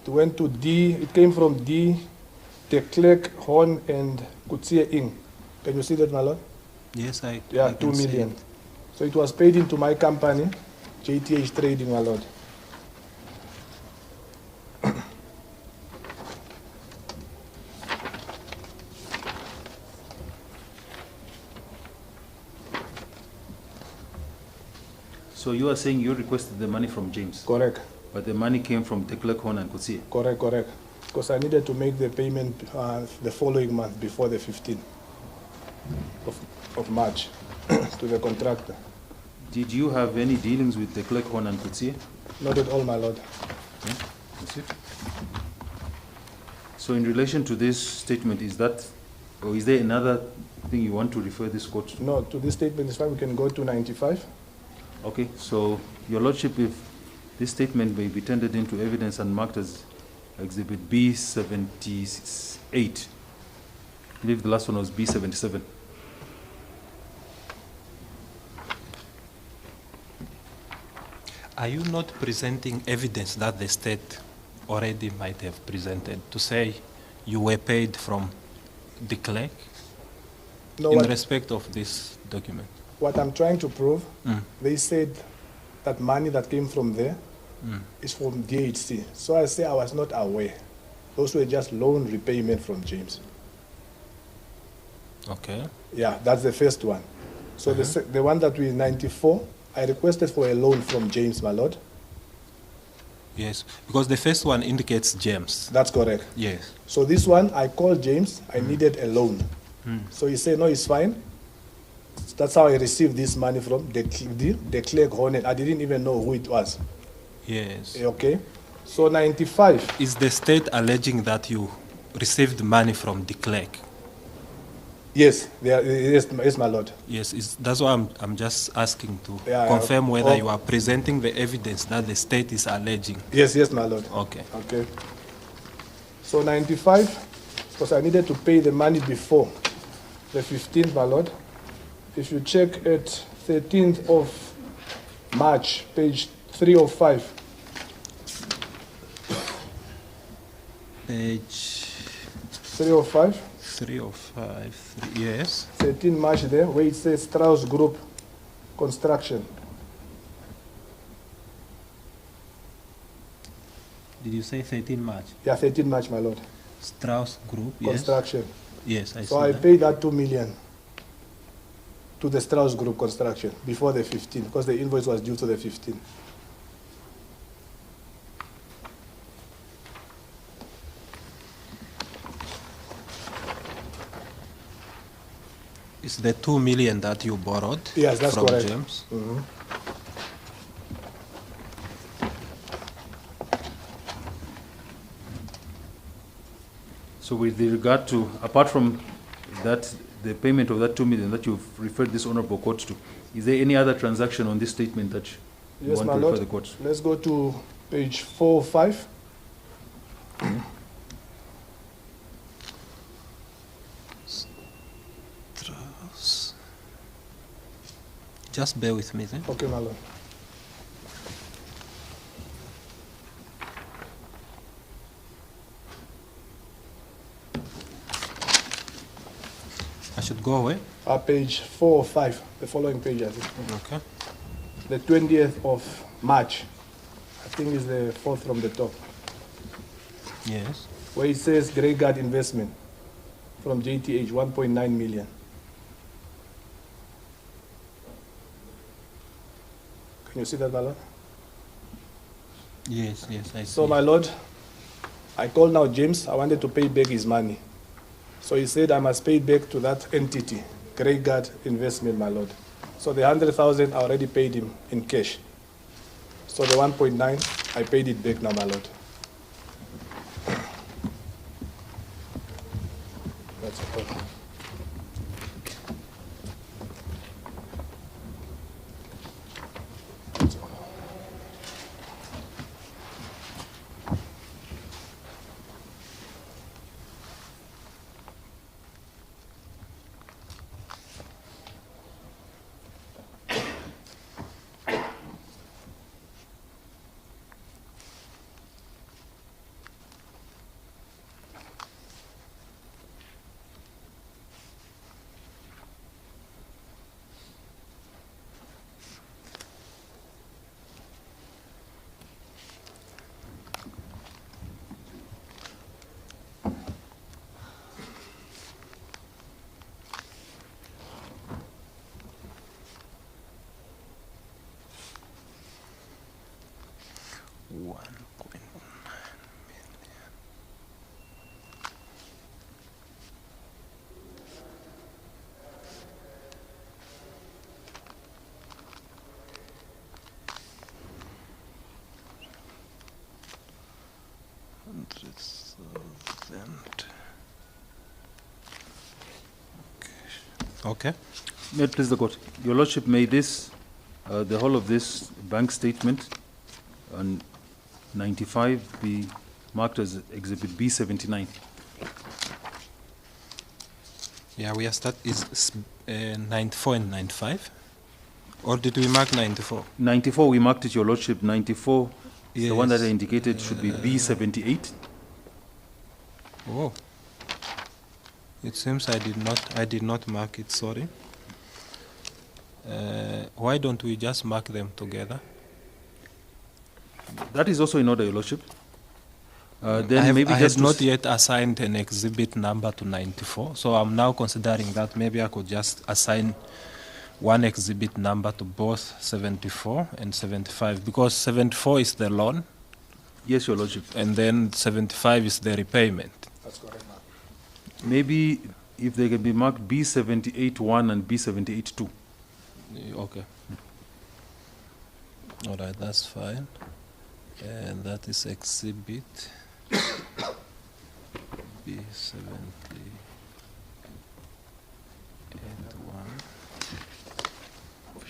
It went to D, it came from D, de Klerk, Horn, and Kutsia Ing. Can you see that, my lord? Yes, I. Yeah, I 2 can see million. it. So it was paid into my company, JTH Trading, my lord. So you are saying you requested the money from James, Correct, but the money came from Declerk Horn and Kutsie. correct. Because I needed to make the payment the following month before the 15th of March to the contractor. Did you have any dealings with the clerk Hon and Kutsie? Not at all, my lord. Okay, that's it. So in relation to this statement, is that, or is there another thing you want to refer this court to? No, to this statement is fine. We can go to 95. Okay, so your lordship, if this statement may be tendered into evidence and marked as Exhibit B78. I believe the last one was B77. Are you not presenting evidence that the state already might have presented to say you were paid from the clerk No, in what, respect of this document? what I'm trying to prove, they said that money that came from there is from DHC. So I say I was not aware. Those were just loan repayment from James. Okay. Yeah, that's the first one. So the one that we 94, I requested for a loan from James, my lord. Yes, because the first one indicates James. That's correct. Yes. So this one, I called James, I needed a loan. So he said, no, it's fine. That's how I received this money from the clerk Hornet. I didn't even know who it was. Yes. Okay. So 95. Is the state alleging that you received money from the clerk? Yes, yes, my lord. Yes, that's why I'm just asking to Yeah, confirm whether oh. you are presenting the evidence that the state is alleging. Yes, yes, my lord. Okay. Okay. So 95, because I needed to pay the money before the 15th, my lord. If you check at 13th of March, page 305. Page 305. 305, yes. 13 March there, where it says Strauss Group Construction. Did you say 13 March? Yeah, 13 March, my lord. Strauss Group, yes. Construction. Yes, I see So I that. paid that 2 million to the Strauss Group Construction before the 15th, because the invoice was due to the 15th. It's the 2 million that you borrowed Yes, that's from correct. James? So with regard to, apart from that, the payment of that 2 million that you've referred this honorable court to, is there any other transaction on this statement that you Yes, want my to refer lord. the court to? Let's go to page 405. Strauss. Just bear with me then. Okay, my lord. I should go away? Page 405, the following page, I think. Okay. The 20th of March, I think is the fourth from the top, Yes. where it says Grey Guard Investment from JTH, 1.9 million. Can you see that, my lord? Yes, yes, I see. So, my lord, I called now James. I wanted to pay back his money. So he said I must pay back to that entity, Grey Guard Investment, my lord. So the 100,000 I already paid him in cash. So the 1.9, I paid it back now, my lord. That's all. That's all. Okay. May it please the court. Your Lordship, may this, the whole of this bank statement on 95 be marked as Exhibit B79. Yeah, we are is 94 and 95? Or did we mark 94? 94, we marked it, Your Lordship. 94, Yes. the one that I indicated should be B78. Oh. It seems I did not mark it, sorry. Why don't we just mark them together? That is also in order, Your Lordship. Then I maybe have just to not yet assigned an exhibit number to 94, so I'm now considering that maybe I could just assign one exhibit number to both 74 and 75, because 74 is the loan, Yes, Your Lordship. and then 75 is the repayment. That's correct, ma'am. Maybe if they can be marked B78-1 and B78-2. Okay. All right, that's fine. And that is exhibit B78-1. B78-2.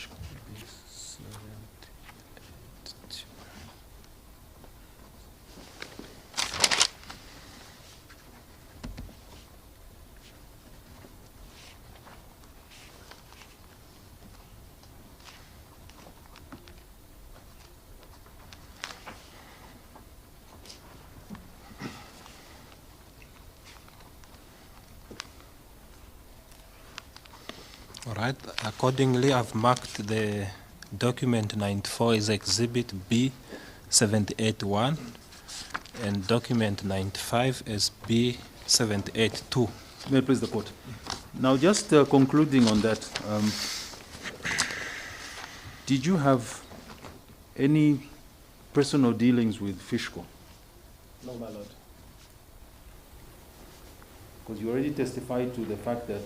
All right. Accordingly, I've marked the document 94 as Exhibit B78-1 and document 95 as B78-2. May it please the court. Now, just concluding on that, did you have any personal dealings with Fishco? No, my lord. Because you already testified to the fact that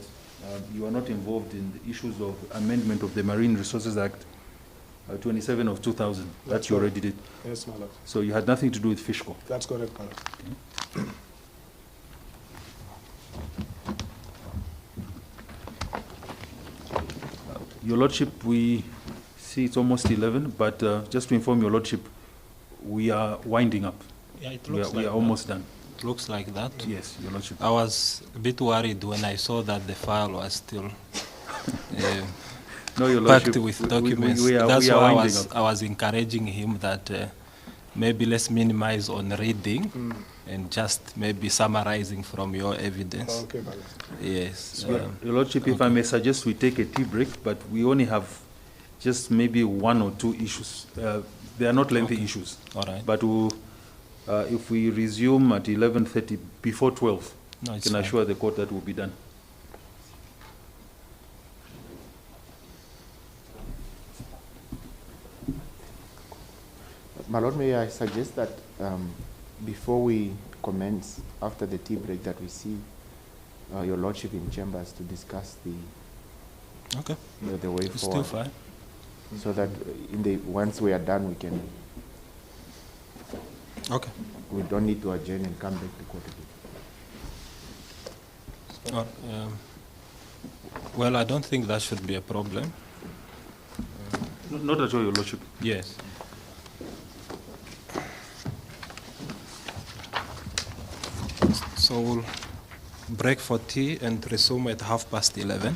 you are not involved in the issues of amendment of the Marine Resources Act 27 of 2000. That you already did. Yes, my lord. So you had nothing to do with Fishco. That's correct, my lord. Your Lordship, we see it's almost 11, but just to inform Your Lordship, we are winding up. Yeah, it We are almost done. It looks like that. Yes, Your Lordship. I was a bit worried when I saw that the file was still No, Your packed Lordship, with documents. we That's are why winding up. I was encouraging him that maybe let's minimize on reading and just maybe summarizing from your evidence. Okay, my lord. Yes. Your Lordship, if I may suggest we take a tea break, but we only have just maybe one or two issues. They are not lengthy issues. All right. But we'll, if we resume at 11:30 before 12, No, I it's can fine. assure the court that will be done. My Lord, may I suggest that before we commence, after the tea break, that we see Your Lordship in chambers to discuss Okay. the way It's still forward, fine. so that once we are done, Okay. we don't need to adjourn and come back to court again. Well, I don't think that should be a problem. Not at all, Your Lordship. Yes. So we'll break for tea and resume at 11:30.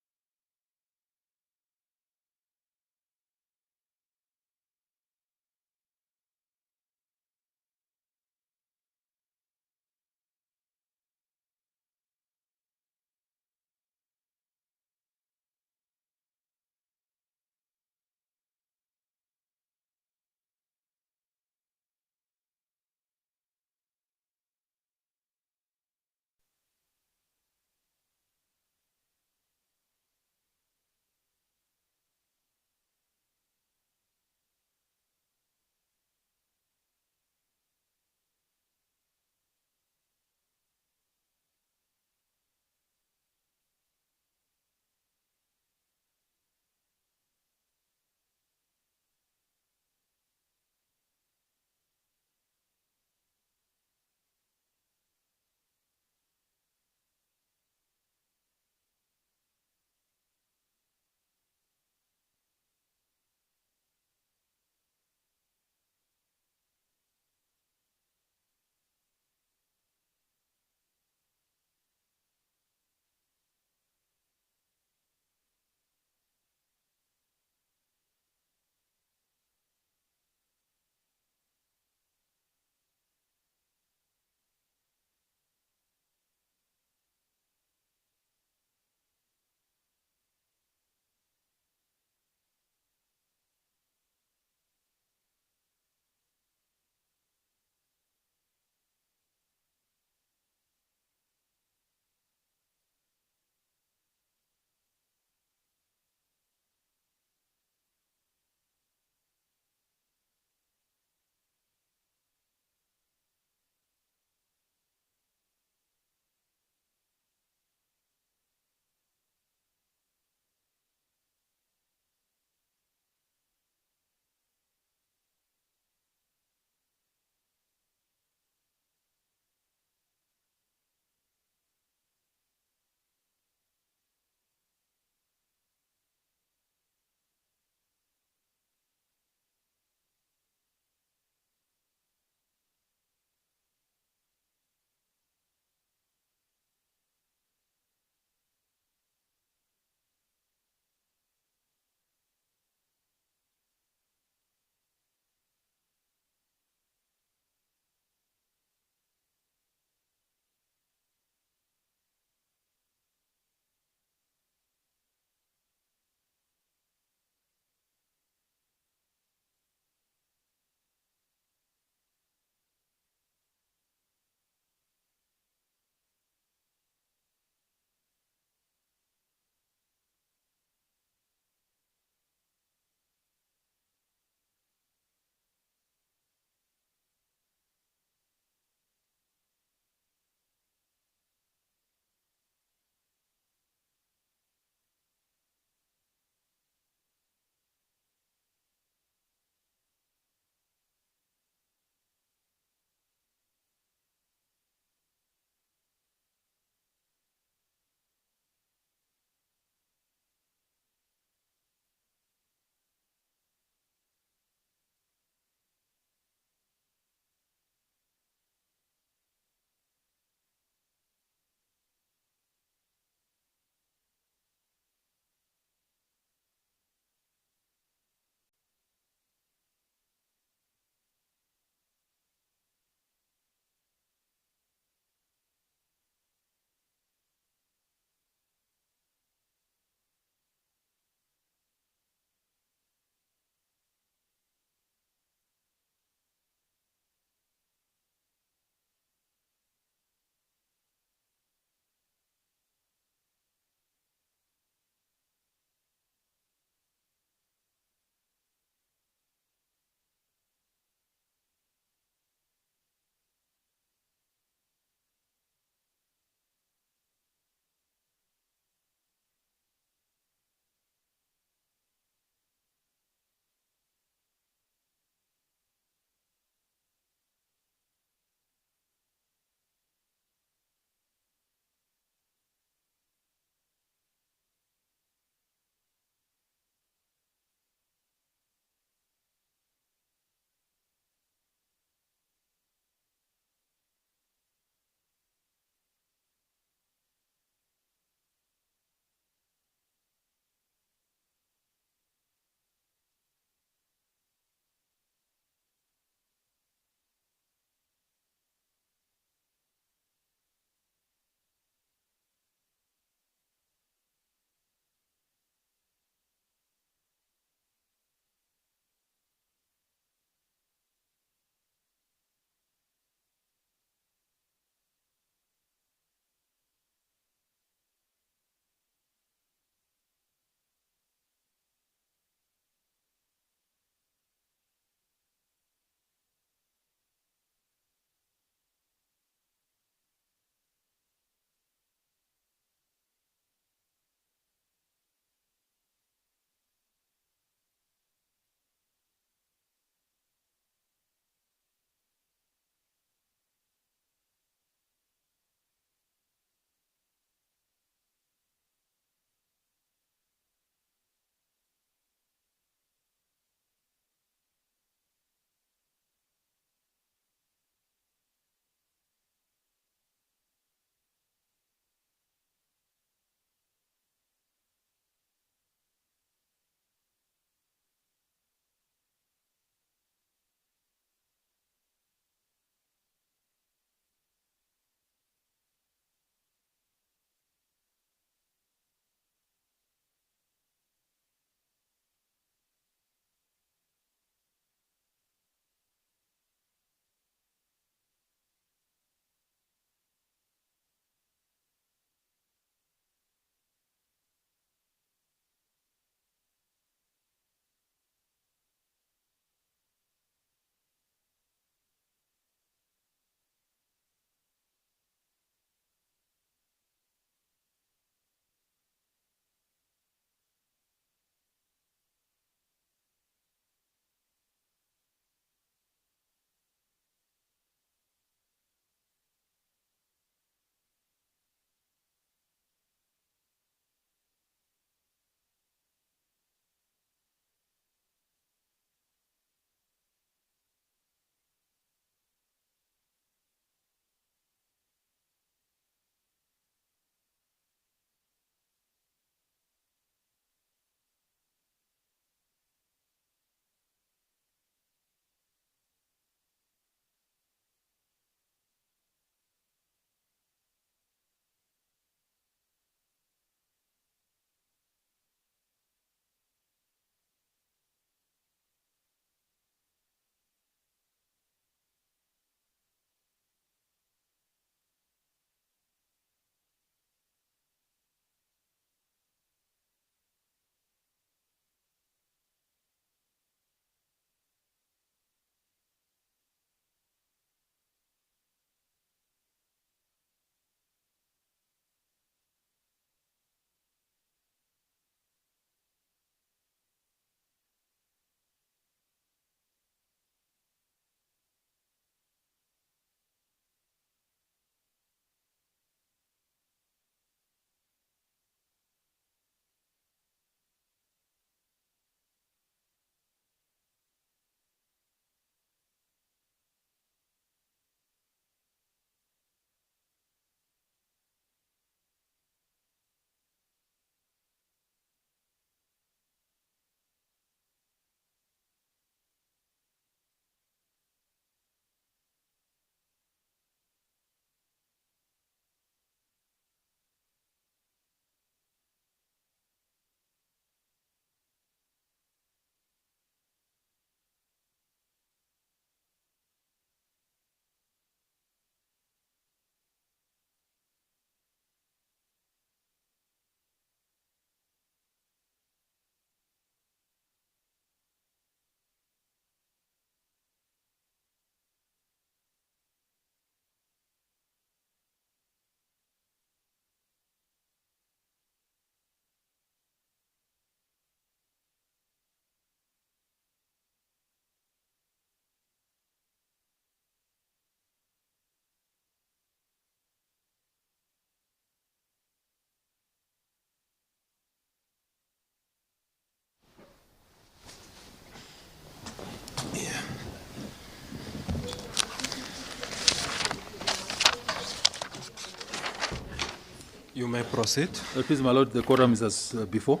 You may proceed. Please, my lord, the quorum is as before.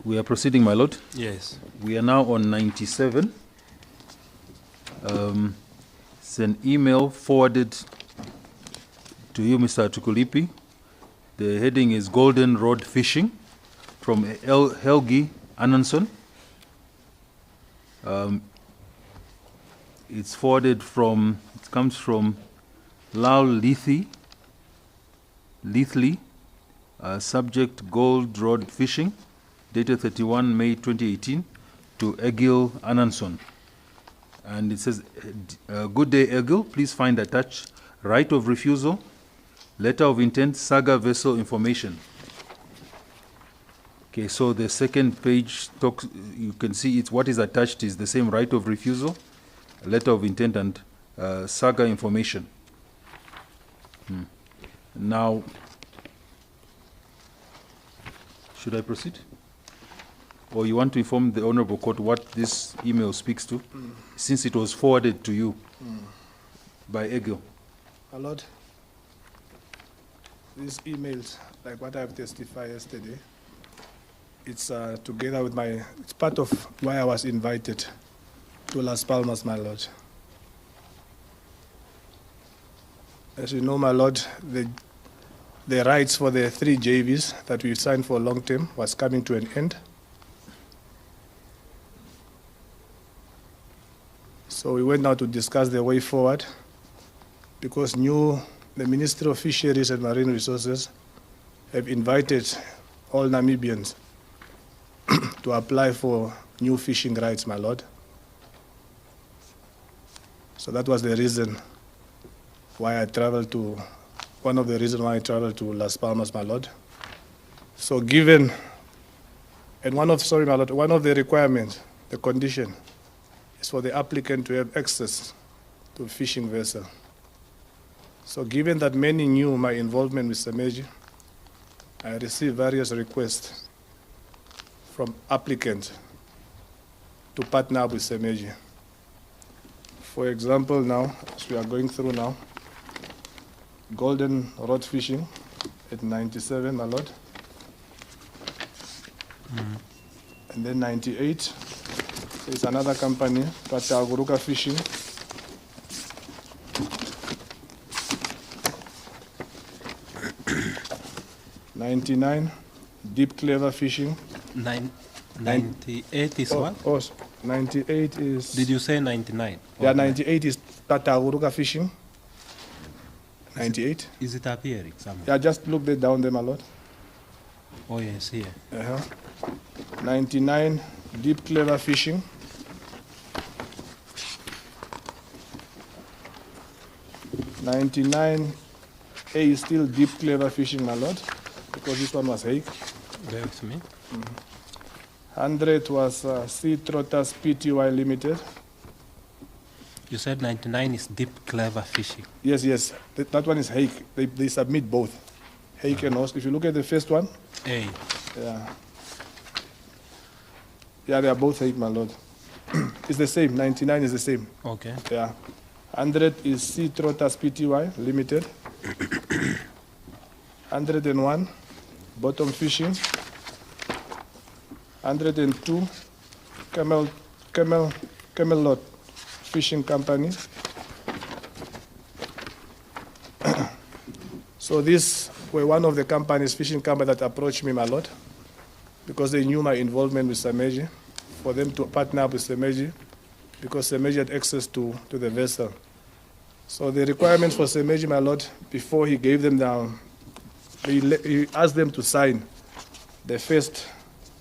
We are proceeding, my lord. Yes. We are now on 97. It's an email forwarded to you, Mr. Hatuikulipi. The heading is Golden Rod Fishing from Helgi Ananson. It comes from Lal Leithley, subject Gold Rod Fishing, dated 31 May 2018, to Egil Ananson. And it says, good day, Egil. Please find attached right of refusal, letter of intent, saga vessel information. Okay, so the second page talks, you can see it's what is attached is the same right of refusal, letter of intent, and saga information. Now, should I proceed? Or you want to inform the Honorable Court what this email speaks to, since it was forwarded to you by Egil? My Lord, these emails, like what I've testified yesterday, it's together with it's part of why I was invited to Las Palmas, my Lord. As you know, my Lord, the rights for the 3 JVs that we signed for long term was coming to an end. So we went now to discuss the way forward, because the Ministry of Fisheries and Marine Resources have invited all Namibians to apply for new fishing rights, my Lord. So that was the reason why one of the reasons why I traveled to Las Palmas, my Lord. So one of the requirements, the condition, is for the applicant to have access to a fishing vessel. So given that many knew my involvement with Semeji, I received various requests from applicants to partner up with Semeji. For example, now, as we are going through now, golden rod fishing at 97, my Lord. And then 98, it's another company, Pataguruka Fishing. 99, deep clever fishing. 98 is what? Oh, 98 is... Did you say 99? Yeah, 98 is Pataguruka Fishing. 98. Is it appearing somewhere? Yeah, just look there down there, my Lord. Oh, yes, here. 99, deep clever fishing. 99, A is still deep clever fishing, my Lord, because this one was Hague. Bear with me. 100 was Sea Trotters Pty Limited. You said 99 is deep clever fishing. Yes, yes. That one is Hague. They submit both. Hague and Oslo. If you look at the first one. A. Yeah. Yeah, they are both Hague, my Lord. It's the same. 99 is the same. Okay. Yeah. 100 is Sea Trotters Pty Limited. 101, bottom fishing. 102, Camelot Fishing Company. So these were one of the fishing companies that approached me, my Lord, because they knew my involvement with Semeji, for them to partner up with Semeji, because Semeji had access to the vessel. So the requirements for Semeji, my Lord, before he gave them down, he asked them to sign the first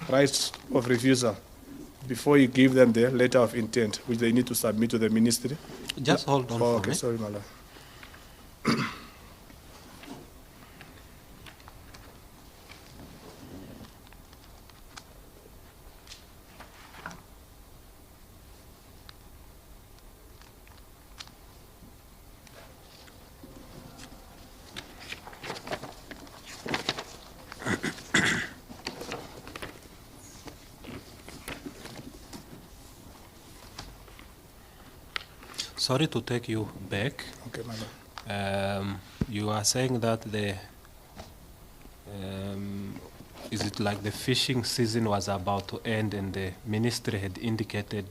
rights of refusal before he gave them the letter of intent, which they need to submit to the ministry. Just hold on for okay, me. Sorry, my Lord. Sorry to take you back. Okay, my Lord. You are saying that is it like the fishing season was about to end and the ministry had indicated,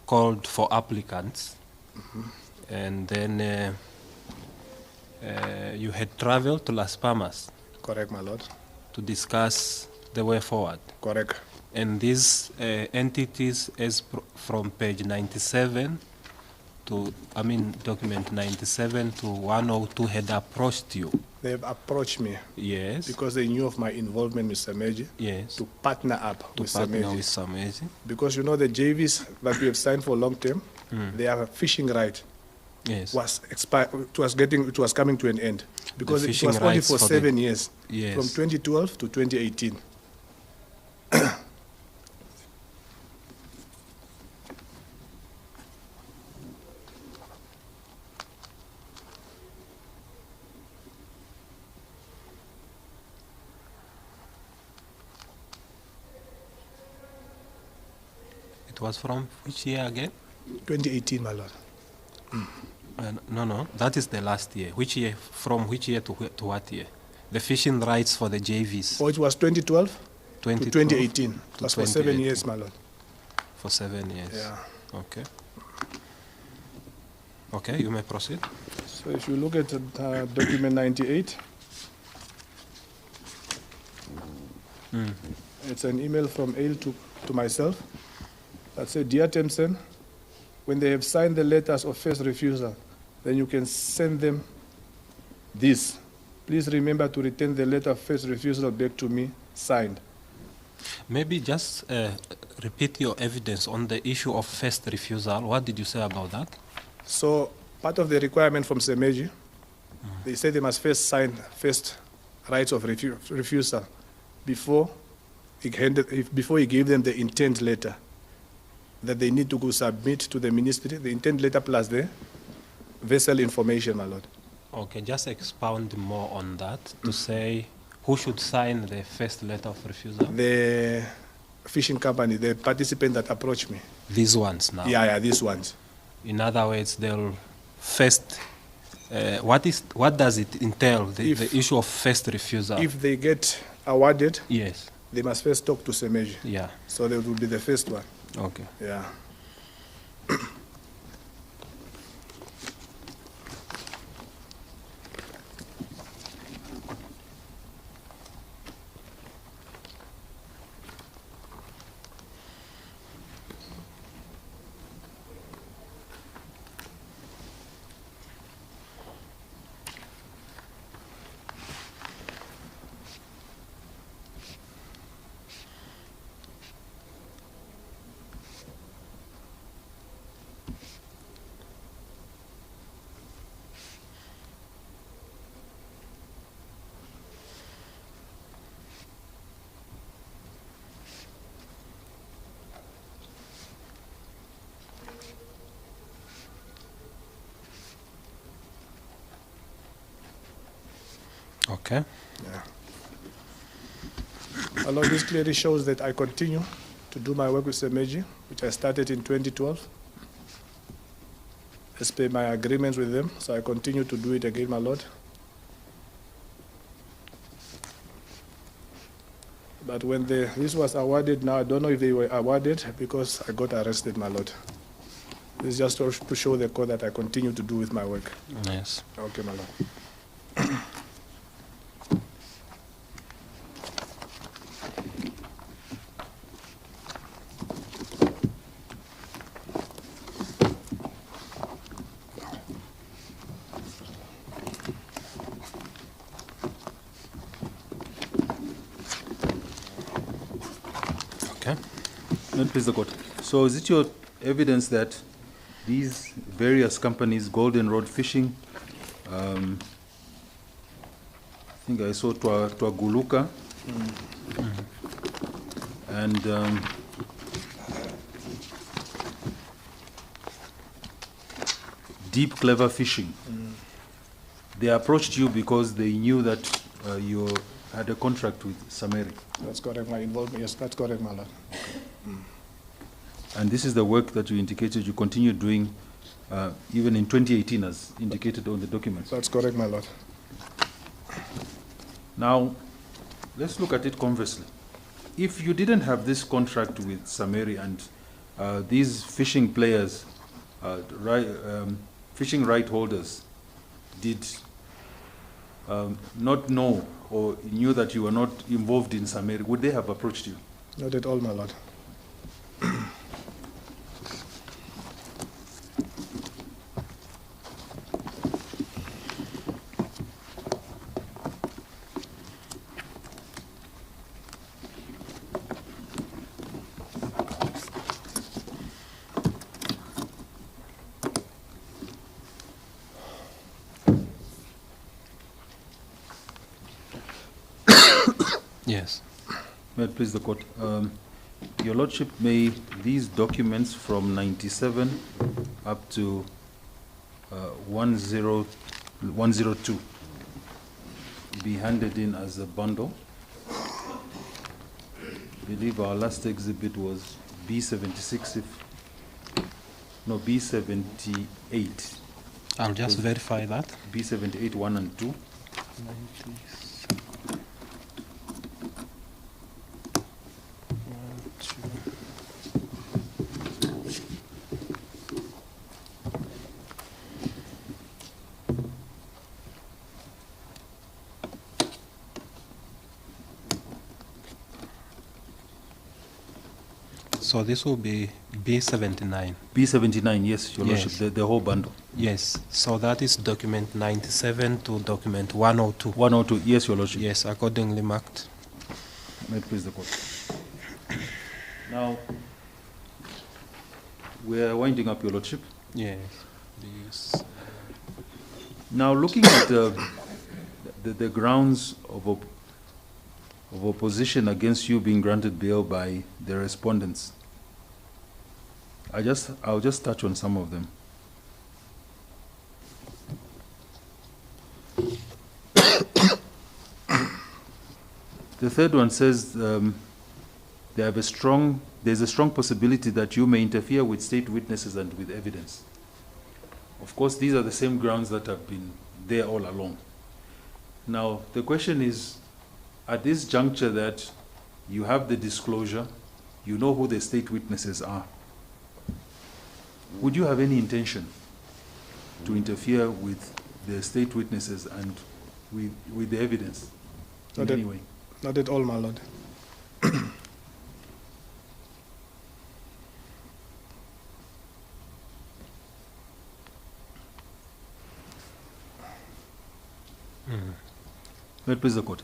called for applicants, and then you had traveled to Las Palmas Correct, my lord. to discuss the way forward. Correct. And these entities, as from page 97 to, document 97 to 102 had approached you. They have approached me Yes. because they knew of my involvement with Sameji Yes. to partner up To with partner Sameji. with Sameji. Because you know the JVs that we have signed for long term, their fishing right Yes. was expired. It was coming to an end because The it fishing was only rights for for 7 years, Yes. from 2012 to 2018. It was from which year again? 2018, my lord. No, that is the last year. Which year? From which year to what year? The fishing rights for the JVs. Oh, it was 2012 to 2012 2018. It to was for 7 2018. years, my lord. For 7 years. Yeah. Okay. Okay, you may proceed. So if you look at document 98, it's an email from Ale to myself that said, Dear Tamson, when they have signed the letters of first refusal, then you can send them this. Please remember to return the letter of first refusal back to me, signed. Maybe just repeat your evidence on the issue of first refusal. What did you say about that? So part of the requirement from Semeji, they say they must first sign first rights of refusal before he gave them the intent letter that they need to go submit to the ministry, the intent letter plus the vessel information, my lord. Okay, just expound more on that to say who should sign the first letter of refusal. The fishing company, the participant that approached me. These ones now. Yeah, these ones. In other words, they'll first. What does it entail? The issue of first refusal. If they get awarded, Yes. they must first talk to Semeji. Yeah. So that will be the first one. Okay. Yeah. Okay. Yeah. Although this clearly shows that I continue to do my work with Semeji, which I started in 2012, as per my agreements with them. So I continue to do it again, my lord. But when this was awarded, now I don't know if they were awarded because I got arrested, my lord. This is just to show the court that I continue to do with my work. Yes. Okay, my lord. Okay. Not please the court. So is it your evidence that these various companies, Golden Road Fishing, I think I saw Twaguluka, and Deep Clever Fishing, they approached you because they knew that you had a contract with Sameri? That's correct, my involvement. Yes, that's correct, my lord. And this is the work that you indicated you continue doing even in 2018 as indicated on the documents. That's correct, my lord. Now, let's look at it conversely. If you didn't have this contract with Sameri and these fishing players, fishing right holders, did not know or knew that you were not involved in Sameri, would they have approached you? Not at all, my lord. Yes. May it please the court. Your Lordship, may these documents from 97 up to 102 be handed in as a bundle? I believe our last exhibit was B76, B78. I'll just verify that. B78, 1 and 2. 96. So this will be B79. B79, yes, Your Yes. Lordship, the whole bundle. Yes. So that is document 97 to document 102. 102, yes, Your Lordship. Yes, accordingly marked. May it please the court. Now, we are winding up, Your Lordship. Yes. This. Now, looking at the grounds of opposition against you being granted bail by the respondents, I'll just touch on some of them. The third one says there's a strong possibility that you may interfere with state witnesses and with evidence. Of course, these are the same grounds that have been there all along. Now, the question is, at this juncture that you have the disclosure, you know who the state witnesses are, would you have any intention to interfere with the state witnesses and with the evidence in any way? Not at all, my lord. May it please the court.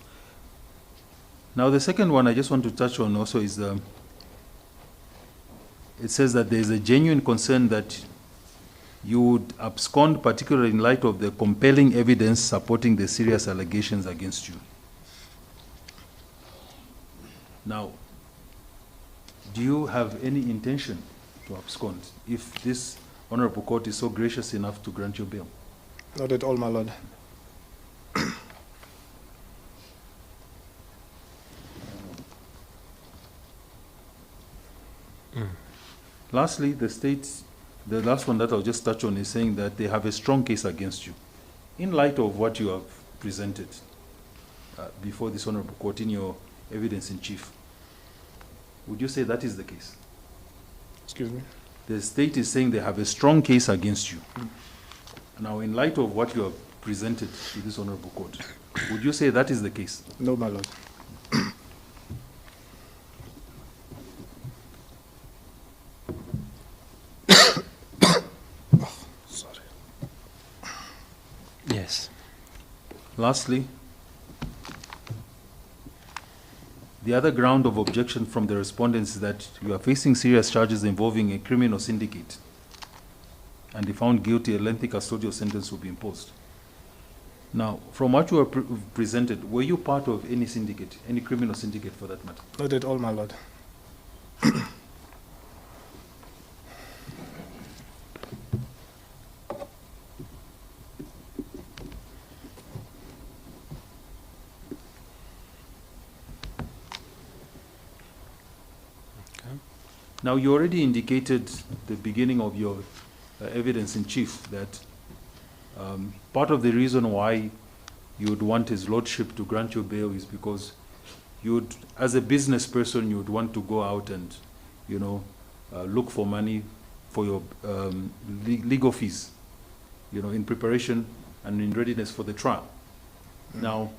Now, the second one I just want to touch on also is it says that there is a genuine concern that you would abscond, particularly in light of the compelling evidence supporting the serious allegations against you. Now, do you have any intention to abscond if this honorable court is so gracious enough to grant you bail? Not at all, my lord. Lastly, the last one that I'll just touch on is saying that they have a strong case against you. In light of what you have presented before this honorable court in your evidence in chief, would you say that is the case? Excuse me? The state is saying they have a strong case against you. Now, in light of what you have presented to this honorable court, would you say that is the case? No, my lord. Yes. Lastly, the other ground of objection from the respondents is that you are facing serious charges involving a criminal syndicate, and if found guilty, a lengthy custodial sentence will be imposed. Now, from what you have presented, were you part of any syndicate, any criminal syndicate for that matter? Not at all, my lord. Now, you already indicated the beginning of your evidence in chief that part of the reason why you would want his lordship to grant you bail is because you would, as a business person, you would want to go out and, you know, look for money for your legal fees, you know, in preparation and in readiness for the trial. Now,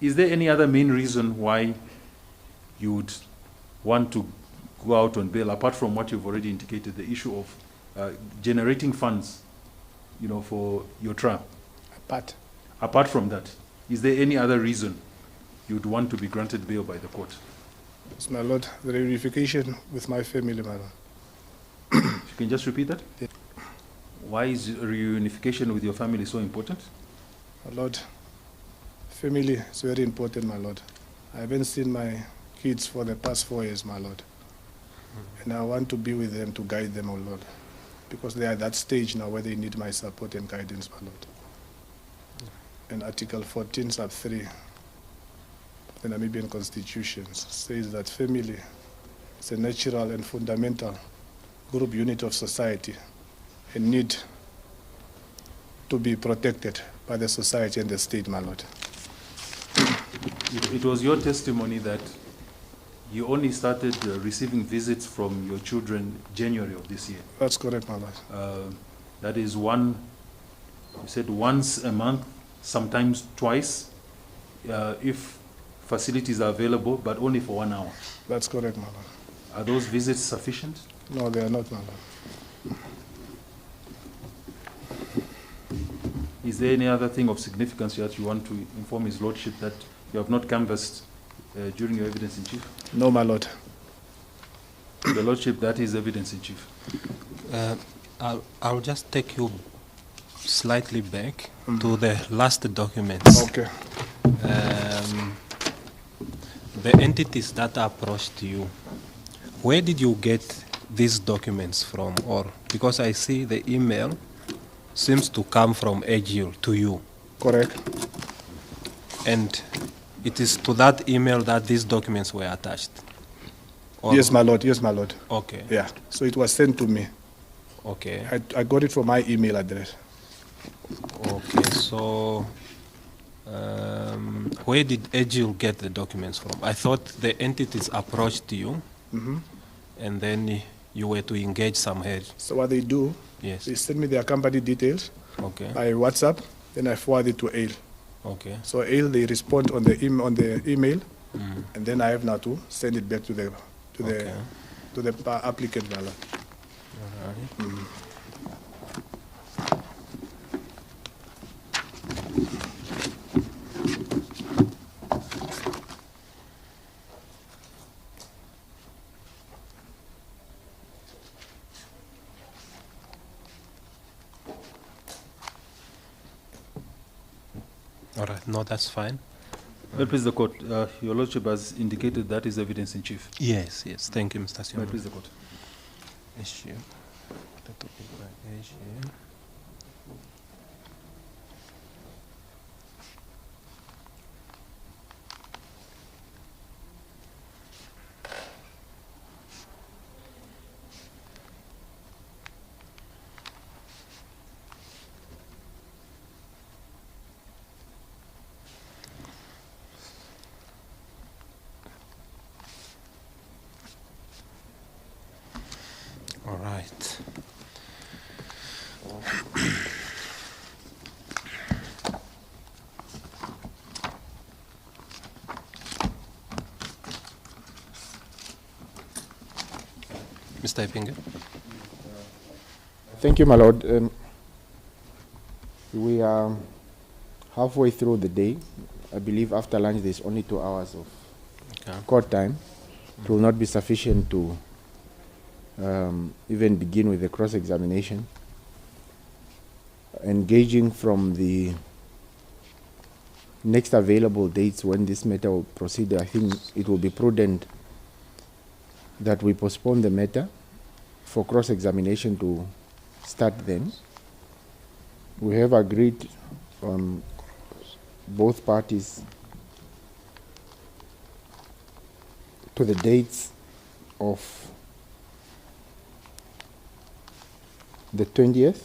is there any other main reason why you would want to go out on bail, apart from what you've already indicated, the issue of generating funds, you know, for your trial? Apart from that, is there any other reason you'd want to be granted bail by the court? Yes, my lord, the reunification with my family, my lord. If you can just repeat that? Yeah. Why is reunification with your family so important? My lord, family is very important, my lord. I haven't seen my kids for the past 4 years, my lord. And I want to be with them to guide them, oh Lord. Because they are at that stage now where they need my support and guidance, my lord. And Article 14, sub 3 of the Namibian Constitution says that family is a natural and fundamental group unit of society and need to be protected by the society and the state, my lord. It was your testimony that you only started receiving visits from your children January of this year. That's correct, my lord. That is you said once a month, sometimes twice, if facilities are available, but only for 1 hour. That's correct, my lord. Are those visits sufficient? No, they are not, my lord. Is there any other thing of significance that you want to inform His Lordship that you have not canvassed during your evidence in chief? No, my lord. The Lordship, that is evidence in chief. I'll just take you slightly back to the last documents. Okay. The entities that approached you, where did you get these documents from? Or because I see the email seems to come from Agil to you. Correct. And it is to that email that these documents were attached? Or Yes, my lord. Yes, my lord. Okay. Yeah. So it was sent to me. Okay. I got it from my email address. Okay. So where did Agil get the documents from? I thought the entities approached you, and then you were to engage some help. So what they do, Yes. they send me their company details Okay. by WhatsApp, then I forward it to AIL. Okay. So AIL, they respond on the email, and then I have now to send it back to the Okay. applicant, my lord. All right. All right. No, that's fine. Well, please the court. Your Lordship has indicated that is evidence in chief. Yes. Yes. Thank you, Mr. Well, Simon. please the court. Issue. The topic by issue. All right. Mr. Ipinga? Thank you, my lord. We are halfway through the day. I believe after lunch there's only 2 hours of Okay. court time. It will not be sufficient to even begin with the cross-examination. Engaging from the next available dates when this matter will proceed, I think it will be prudent that we postpone the matter for cross-examination to start then. We have agreed on both parties to the dates of the 20th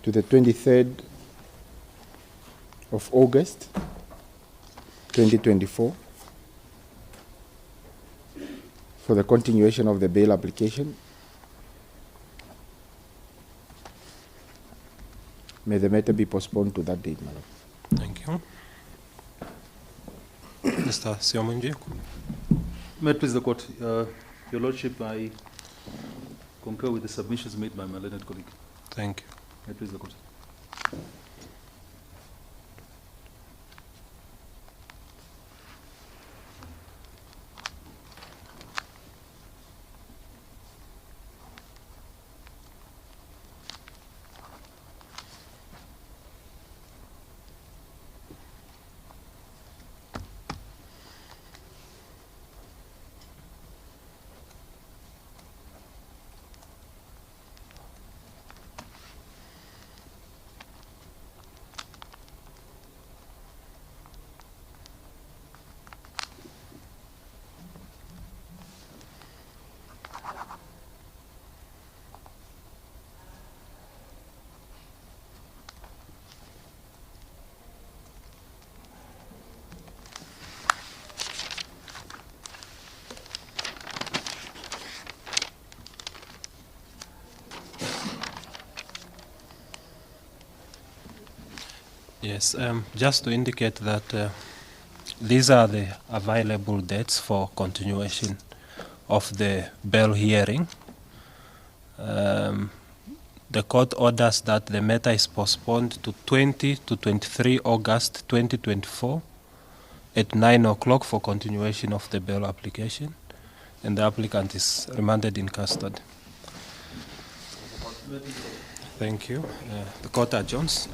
to the 23rd of August 2024 for the continuation of the bail application. May the matter be postponed to that date, Madam. Thank you. Mr. Siomunji. May it please the court. Your Lordship, I concur with the submissions made by my learned colleague. Thank you. May it please the court. Yes, just to indicate that these are the available dates for continuation of the bail hearing. The court orders that the matter is postponed to 20 to 23 August 2024 at 9 o'clock for continuation of the bail application, and the applicant is remanded in custody. Thank you. The court adjourns.